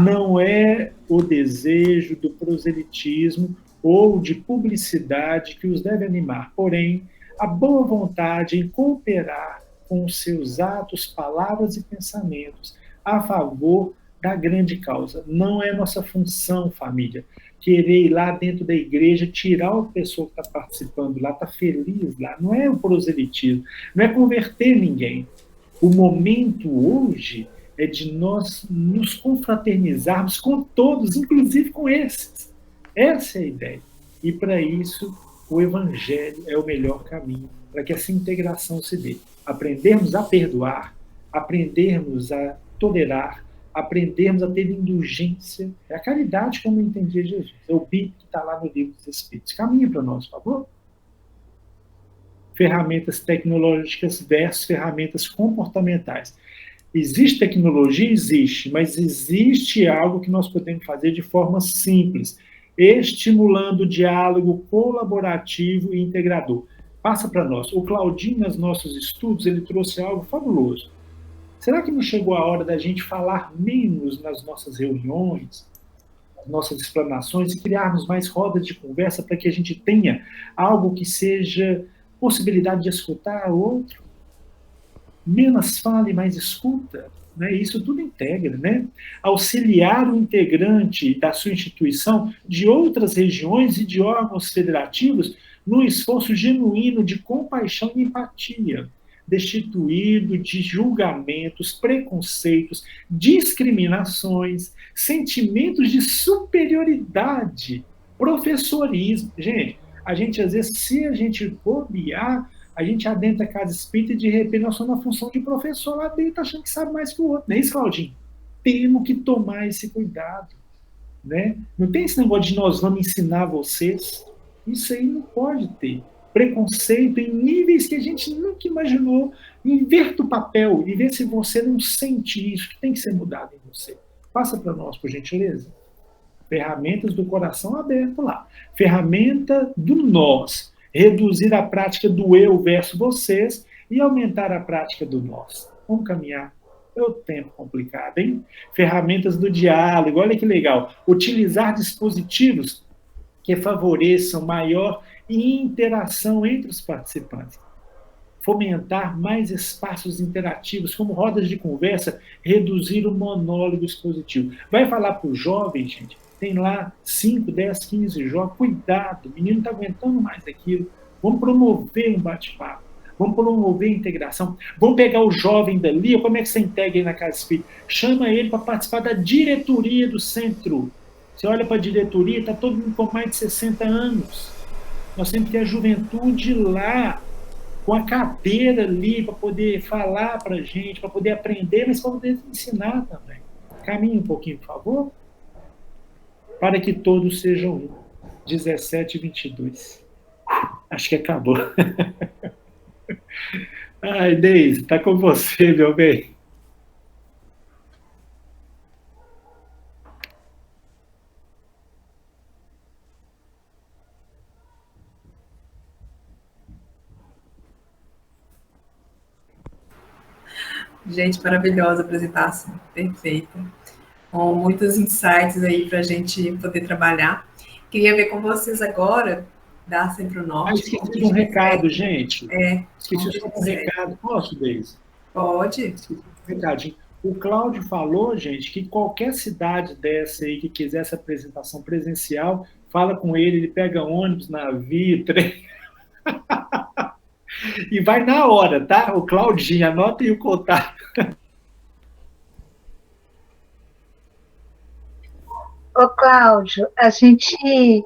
Não é o desejo do proselitismo ou de publicidade que os deve animar, porém, a boa vontade em cooperar com os seus atos, palavras e pensamentos a favor da grande causa. Não é nossa função, família, querer ir lá dentro da igreja, tirar a pessoa que está participando lá, está feliz lá. Não é o proselitismo, não é converter ninguém. O momento hoje é de nós nos confraternizarmos com todos, inclusive com esses. Essa é a ideia. E para isso, o Evangelho é o melhor caminho, para que essa integração se dê. Aprendermos a perdoar, aprendermos a tolerar, aprendermos a ter indulgência. É a caridade como entendia Jesus. É o BIP que está lá no Livro dos Espíritos. Caminha para nós, por favor. Ferramentas tecnológicas versus ferramentas comportamentais. Existe tecnologia? Existe, mas existe algo que nós podemos fazer de forma simples, estimulando o diálogo colaborativo e integrador. Passa para nós. O Claudinho, nos nossos estudos, ele trouxe algo fabuloso. Será que não chegou a hora da gente falar menos nas nossas reuniões, nas nossas explanações, e criarmos mais rodas de conversa para que a gente tenha algo que seja possibilidade de escutar o outro? Menos fala e mais escuta, né? Isso tudo integra, né? Auxiliar o integrante da sua instituição de outras regiões e de órgãos federativos no esforço genuíno de compaixão e empatia, destituído de julgamentos, preconceitos, discriminações, sentimentos de superioridade, professorismo. A gente às vezes, se a gente bobear, a gente adentra a casa espírita e de repente nós somos na função de professor lá dentro, achando que sabe mais que o outro. Não é isso, Claudinho? Temos que tomar esse cuidado, né? Não tem esse negócio de nós vamos ensinar vocês. Isso aí não pode ter. Preconceito em níveis que a gente nunca imaginou. Inverta o papel e vê se você não sente isso, que tem que ser mudado em você. Passa para nós, por gentileza. Ferramentas do coração aberto lá. Ferramenta do nós. Reduzir a prática do eu versus vocês e aumentar a prática do nós. Vamos caminhar. É o tempo complicado, hein? Ferramentas do diálogo. Olha que legal. Utilizar dispositivos que favoreçam maior interação entre os participantes. Fomentar mais espaços interativos, como rodas de conversa, reduzir o monólogo expositivo. Vai falar para o jovem, gente, tem lá 5, 10, 15 jovens, cuidado, o menino não está aguentando mais aquilo. Vamos promover um bate-papo, vamos promover a integração, vamos pegar o jovem dali, como é que você integra aí na Casa Espírita? Chama ele para participar da diretoria do centro. Você olha para a diretoria, está todo mundo com mais de 60 anos. Nós temos que ter a juventude lá, com a cadeira ali, para poder falar para a gente, para poder aprender, mas para poder ensinar também. Caminhe um pouquinho, por favor. Para que todos sejam um. 17:22. Acho que acabou. Ai, Deise, está com você, meu bem. Gente, maravilhosa a apresentação, perfeita. Com muitos insights aí para a gente poder trabalhar. Queria ver com vocês agora, da Centro-Norte. Esqueci de um recado, gente. Esqueci como só um que recado. Posso, Deise? Pode. Esqueci um recadinho. O Cláudio falou, gente, que qualquer cidade dessa aí que quiser essa apresentação presencial, fala com ele pega ônibus, navio, trem. E vai na hora, tá? O Claudinho, anota aí o contato. Ô, Cláudio, a gente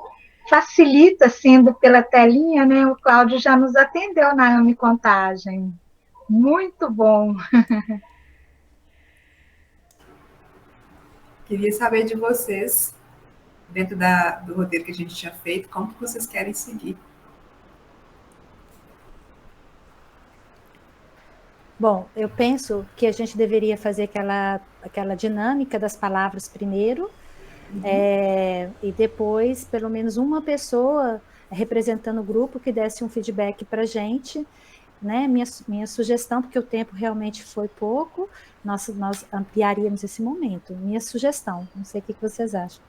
facilita sendo pela telinha, né? O Cláudio já nos atendeu na AME Contagem. Muito bom. Queria saber de vocês, dentro do roteiro que a gente tinha feito, como que vocês querem seguir. Bom, eu penso que a gente deveria fazer aquela dinâmica das palavras primeiro, e depois, pelo menos uma pessoa representando o grupo que desse um feedback para a gente, né? Minha sugestão, porque o tempo realmente foi pouco, nós ampliaríamos esse momento. Minha sugestão, não sei o que vocês acham.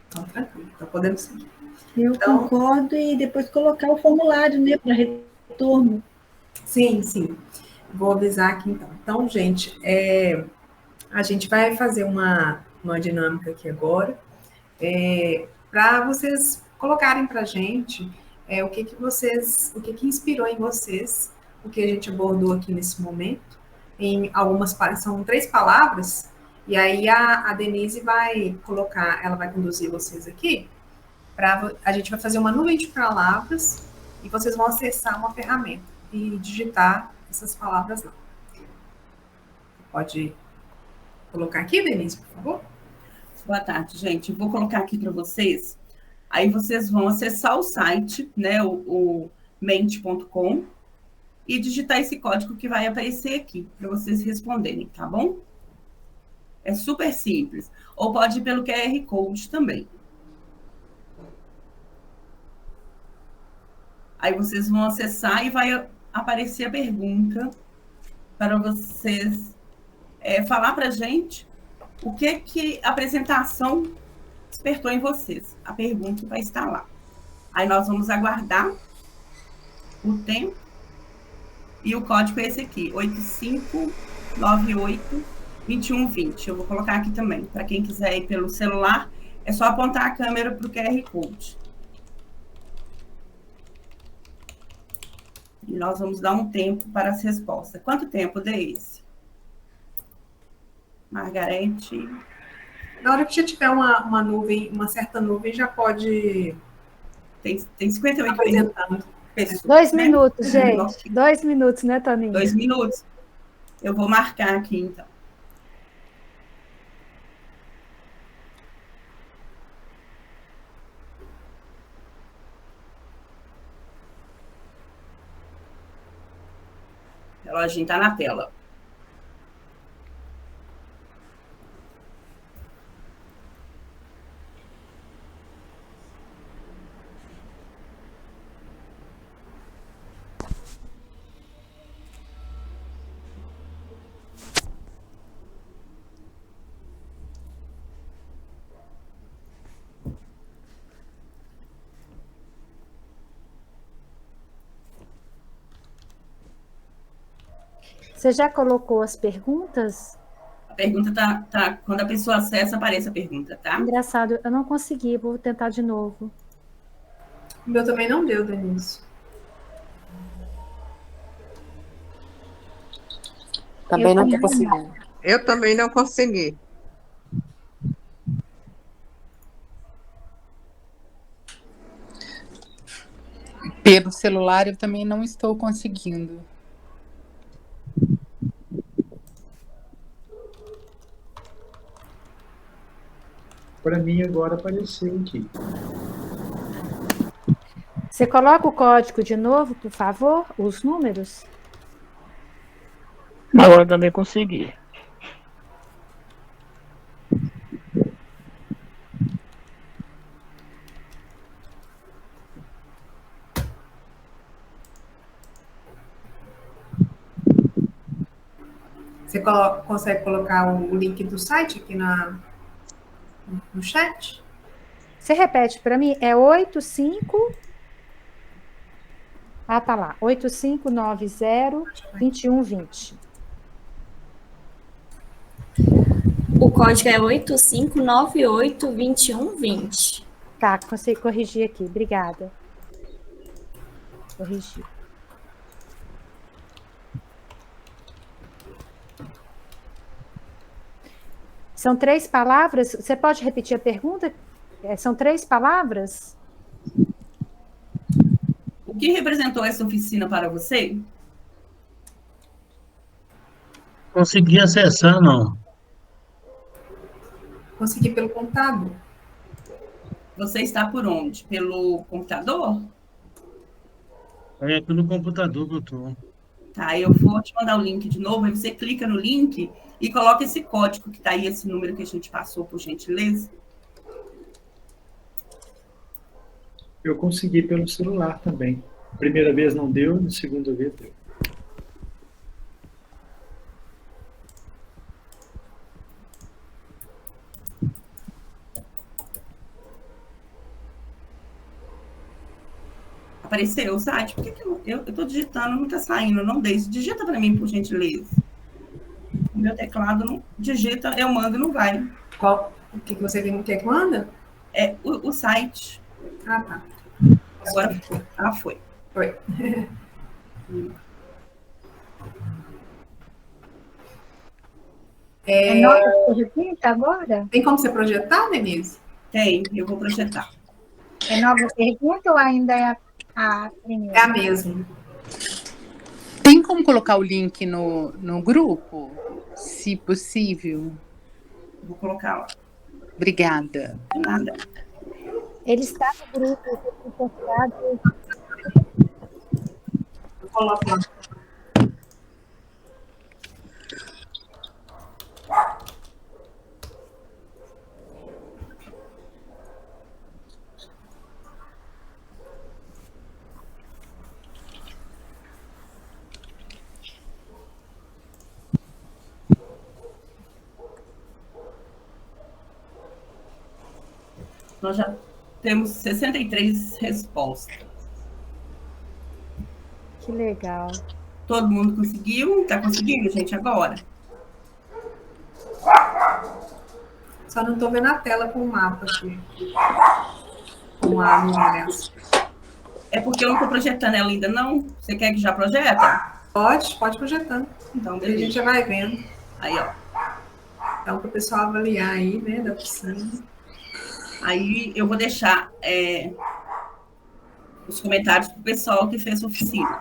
Então, tranquilo, então podemos seguir. Eu concordo, e depois colocar o formulário, né, para retorno. Sim, sim. Vou avisar aqui, então. Então, gente, a gente vai fazer uma dinâmica aqui agora, para vocês colocarem para a gente o que inspirou em vocês, o que a gente abordou aqui nesse momento. São 3 palavras, e aí a Denise vai colocar, ela vai conduzir vocês aqui, a gente vai fazer uma nuvem de palavras, e vocês vão acessar uma ferramenta e digitar essas palavras lá. Pode colocar aqui, Denise, por favor? Boa tarde, gente. Vou colocar aqui para vocês. Aí vocês vão acessar o site, né, o mente.com, e digitar esse código que vai aparecer aqui, para vocês responderem, tá bom? É super simples. Ou pode ir pelo QR Code também. Aí vocês vão acessar e vai aparecer a pergunta para vocês falar para a gente o que a apresentação despertou em vocês. A pergunta vai estar lá. Aí nós vamos aguardar o tempo, e o código é esse aqui, 8598-2120. Eu vou colocar aqui também. Para quem quiser ir pelo celular, é só apontar a câmera para o QR Code. E nós vamos dar um tempo para as respostas. Quanto tempo, Deise? Margarete? Na hora que já tiver uma nuvem, uma certa nuvem, já pode... Tem 58 pessoas. 2 minutos, gente. 2 minutos, né, Toninho? 2 minutos. Eu vou marcar aqui, então. O reloginho está na tela. Você já colocou as perguntas? A pergunta tá quando a pessoa acessa, aparece a pergunta, tá? Engraçado, eu não consegui, vou tentar de novo. O meu também não deu, Denise. Também não estou conseguindo. Eu também não consegui. Pelo celular eu também não estou conseguindo. Para mim agora apareceu aqui. Você coloca o código de novo, por favor, os números? Agora também consegui. Você consegue colocar o link do site aqui no chat? Você repete para mim, é 85... Ah, tá lá, 8590-2120. O código é 8598-2120. Tá, consegui corrigir aqui, obrigada. Corrigi. São 3 palavras? Você pode repetir a pergunta? São 3 palavras? O que representou essa oficina para você? Consegui acessar, não. Consegui pelo computador. Você está por onde? Pelo computador? É pelo computador que eu estou. Tá, eu vou te mandar o link de novo, aí você clica no link e coloca esse código que está aí, esse número que a gente passou, por gentileza. Eu consegui pelo celular também. Primeira vez não deu, na segunda vez deu. Apareceu o site? Por que eu estou digitando, não está saindo, não deixa. Digita para mim, por gentileza. O meu teclado não digita, eu mando e não vai. Qual? O que você viu no que manda? É o site. Ah, tá. Agora foi. Ah, foi. Foi. Nova pergunta agora? Tem como você projetar, Denise? Tem, eu vou projetar. É nova pergunta ou ainda é a primeira? É a mesma. Tem como colocar o link no grupo, se possível? Vou colocar lá. Obrigada. De nada. Ele está no grupo, eu fui postado. Eu coloco lá. Nós já temos 63 respostas. Que legal. Todo mundo conseguiu? Está conseguindo, gente, agora? Só não estou vendo a tela com o mapa aqui. Com a aliás. É porque eu não estou projetando ela ainda, não? Você quer que já projeta? Pode projetando. Então, a gente já vai vendo. Aí, ó. Então, para o pessoal avaliar aí, né, da oficina. Aí eu vou deixar os comentários para o pessoal que fez a oficina.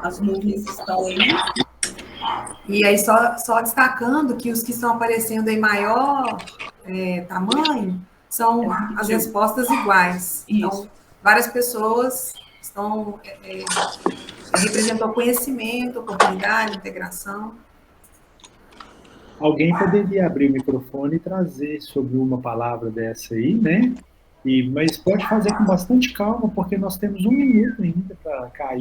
As nuvens estão aí. E aí, só destacando que os que estão aparecendo em maior tamanho são as respostas iguais. Isso. Então, várias pessoas estão representam conhecimento, oportunidade, integração. Alguém poderia abrir o microfone e trazer sobre uma palavra dessa aí, né? Mas pode fazer com bastante calma, porque nós temos 1 minuto ainda para cair.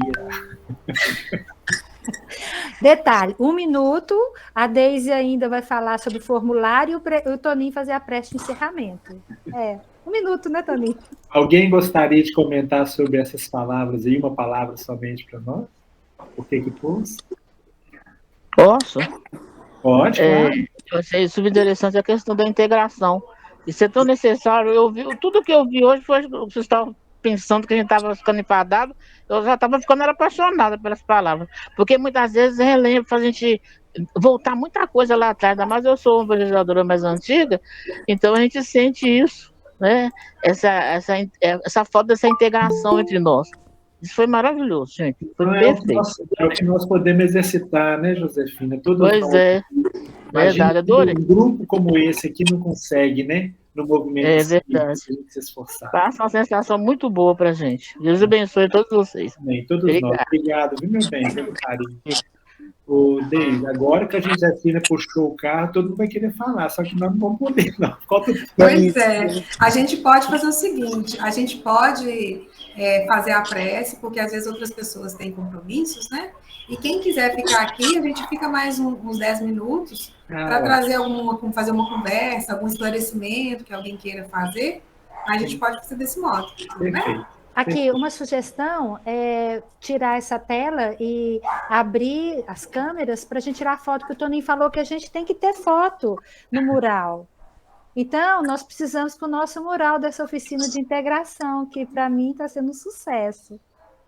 Detalhe, 1 minuto, a Deise ainda vai falar sobre o formulário e o Toninho fazer a prece de encerramento. 1 minuto, né, Toninho? Alguém gostaria de comentar sobre essas palavras aí, uma palavra somente para nós? Por que pôs? Posso? Pode, claro. Eu achei subinteressante a questão da integração. Isso é tão necessário. Tudo que eu vi hoje foi vocês estavam pensando que a gente estava ficando enfadado, eu já estava ficando apaixonada pelas palavras. Porque muitas vezes relembra para a gente voltar muita coisa lá atrás, ainda mais eu sou uma legisladora mais antiga, então a gente sente isso, né? Essa falta dessa integração entre nós. Isso foi maravilhoso, gente. Foi perfeito. É o que nós podemos exercitar, né, Josefina? Pois é. Verdade, adorei. Um grupo como esse aqui não consegue, né? No movimento. É verdade. Se esforçar. Passa uma sensação muito boa pra gente. Deus abençoe todos vocês. Bem, todos nós. Obrigado, viu, meu bem? Pelo carinho. Ô, Deise, agora que a Josefina puxou o carro, todo mundo vai querer falar, só que nós não vamos poder, não. Pois é, a gente pode fazer o seguinte, a gente pode fazer a prece, porque às vezes outras pessoas têm compromissos, né? E quem quiser ficar aqui, a gente fica mais uns 10 minutos para trazer fazer uma conversa, algum esclarecimento que alguém queira fazer, a gente pode fazer desse modo, né? Aqui, uma sugestão é tirar essa tela e abrir as câmeras para a gente tirar a foto, que o Toninho falou que a gente tem que ter foto no mural. Então, nós precisamos que o nosso mural dessa oficina de integração, que para mim está sendo um sucesso.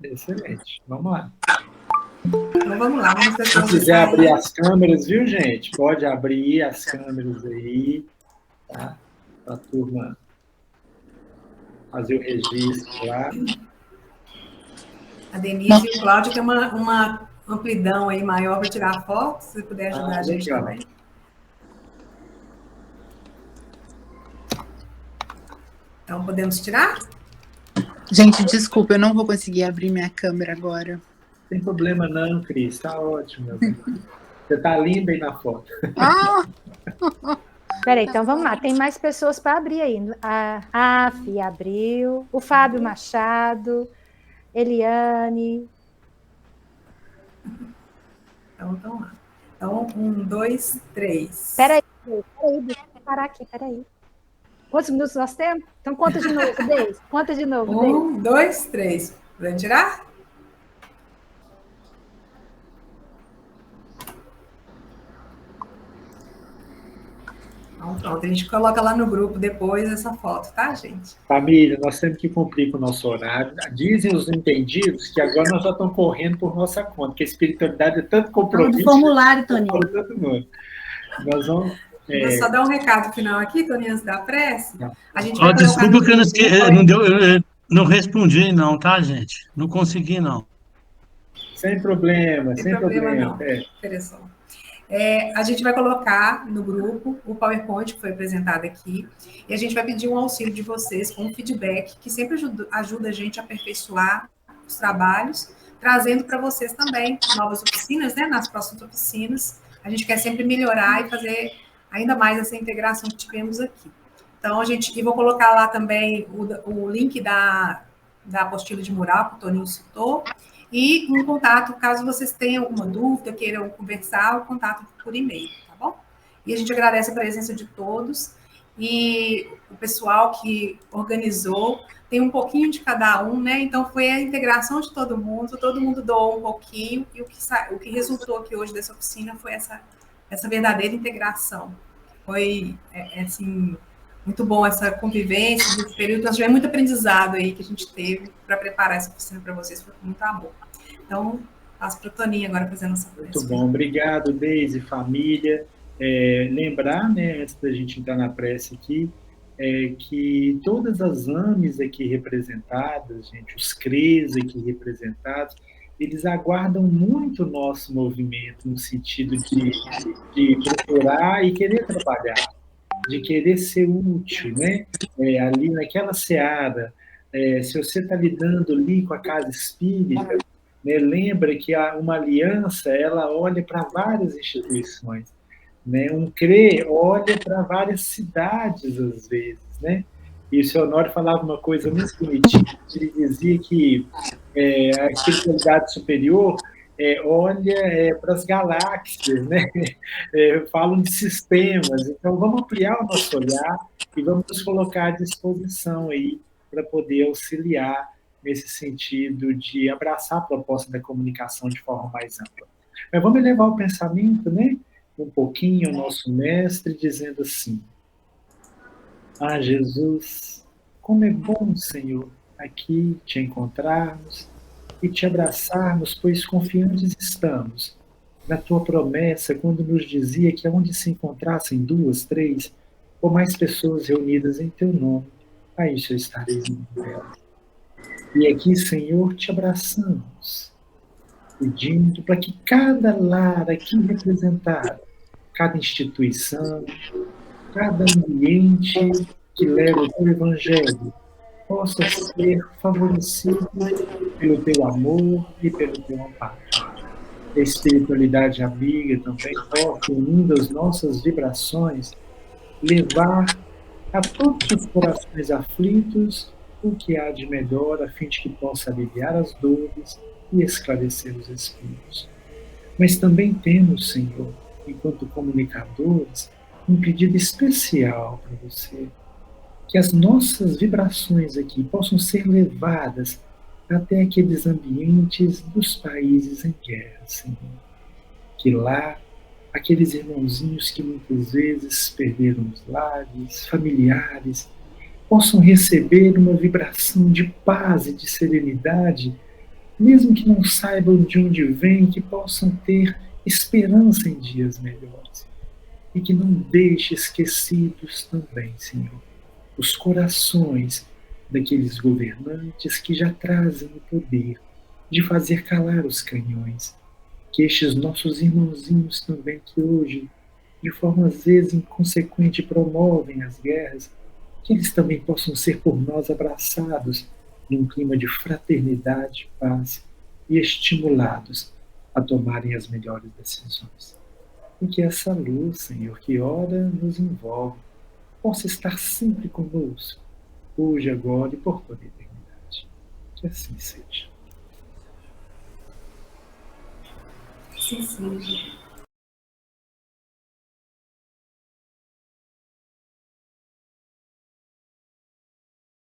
Excelente. Vamos lá. Então, vamos lá. Se quiser abrir as câmeras, viu, gente? Pode abrir as câmeras aí, tá? Para a turma fazer o registro lá. A Denise e o Cláudio tem uma amplidão aí maior para tirar foto, se você puder ajudar a gente também. Então, podemos tirar? Gente, desculpa, eu não vou conseguir abrir minha câmera agora. Não tem problema não, Cris, tá ótimo, meu filho. Você tá linda aí na foto. Peraí, então vamos lá, tem mais pessoas para abrir aí. A Afi abriu, o Fábio Machado, Eliane. Então, vamos lá. Então, 1, 2, 3. Peraí, deixa eu parar aqui, peraí. Quantos minutos nós temos? Então, conta de novo, Deise. Conta de novo, Deise. 1, 2, 3. Podemos tirar? Então, pronto, a gente coloca lá no grupo depois essa foto, tá, gente? Família, nós temos que cumprir com o nosso horário. Dizem os entendidos que agora nós já estamos correndo por nossa conta, que a espiritualidade é tanto compromisso. Do formulário, Toninho. Nós vamos... Vou só dar um recado final aqui, Toninho, antes da prece. A gente desculpa que eu não respondi, não, tá, gente? Não consegui, não. Sem problema, sem problema. Não. Interessante. A gente vai colocar no grupo o PowerPoint que foi apresentado aqui e a gente vai pedir um auxílio de vocês com um feedback que sempre ajuda a gente a aperfeiçoar os trabalhos, trazendo para vocês também novas oficinas, né? Nas próximas oficinas, a gente quer sempre melhorar e fazer ainda mais essa integração que tivemos aqui. Então, eu vou colocar lá também o link da apostila de mural que o Toninho citou, e um contato, caso vocês tenham alguma dúvida, queiram conversar, o contato por e-mail, tá bom? E a gente agradece a presença de todos, e o pessoal que organizou, tem um pouquinho de cada um, né? Então, foi a integração de todo mundo doou um pouquinho, e o que resultou aqui hoje dessa oficina foi essa verdadeira integração. Foi, assim, muito bom essa convivência desse período. Nós tivemos muito aprendizado aí que a gente teve para preparar essa oficina para vocês, foi com muito amor. Então, passo para o Toninho agora fazendo essa prece. Muito bom, obrigado, Deise, família. Lembrar, né, antes da gente entrar na prece aqui, que todas as AMEs aqui representadas, gente, os CREs aqui representados, eles aguardam muito o nosso movimento no sentido de procurar e querer trabalhar, de querer ser útil, né? Ali naquela seara, se você está lidando ali com a casa espírita, né, lembra que uma aliança, ela olha para várias instituições, né? Um CRE olha para várias cidades, às vezes, né? E o senhor Honório falava uma coisa muito bonitinha, ele dizia que a espiritualidade superior olha para as galáxias, né? Falam de sistemas, então vamos ampliar o nosso olhar e vamos nos colocar à disposição aí para poder auxiliar nesse sentido de abraçar a proposta da comunicação de forma mais ampla. Mas vamos elevar o pensamento, né? Um pouquinho ao nosso mestre, dizendo assim: ah, Jesus, como é bom, Senhor, aqui te encontrarmos e te abraçarmos, pois confiantes estamos na tua promessa, quando nos dizia que onde se encontrassem 2, 3 ou mais pessoas reunidas em teu nome, aí já estareis no meio delas. E aqui, Senhor, te abraçamos, pedindo para que cada lar aqui representado, cada instituição, cada ambiente que leva o teu evangelho possa ser favorecido pelo teu amor e pelo teu amparo. a espiritualidade amiga também possa, unindo as nossas vibrações, levar a todos os corações aflitos o que há de melhor, a fim de que possa aliviar as dores e esclarecer os espíritos. Mas também temos, Senhor, enquanto comunicadores, um pedido especial para você, que as nossas vibrações aqui possam ser levadas até aqueles ambientes dos países em guerra, Senhor. Que lá, aqueles irmãozinhos que muitas vezes perderam os lares, familiares, possam receber uma vibração de paz e de serenidade, mesmo que não saibam de onde vem, que possam ter esperança em dias melhores. E que não deixe esquecidos também, Senhor, os corações daqueles governantes que já trazem o poder de fazer calar os canhões. Que estes nossos irmãozinhos também, que hoje, de forma às vezes inconsequente, promovem as guerras, que eles também possam ser por nós abraçados num clima de fraternidade, paz e estimulados a tomarem as melhores decisões. E que essa luz, Senhor, que ora nos envolve, possa estar sempre conosco, hoje, agora e por toda a eternidade. Que assim seja. Sim, sim.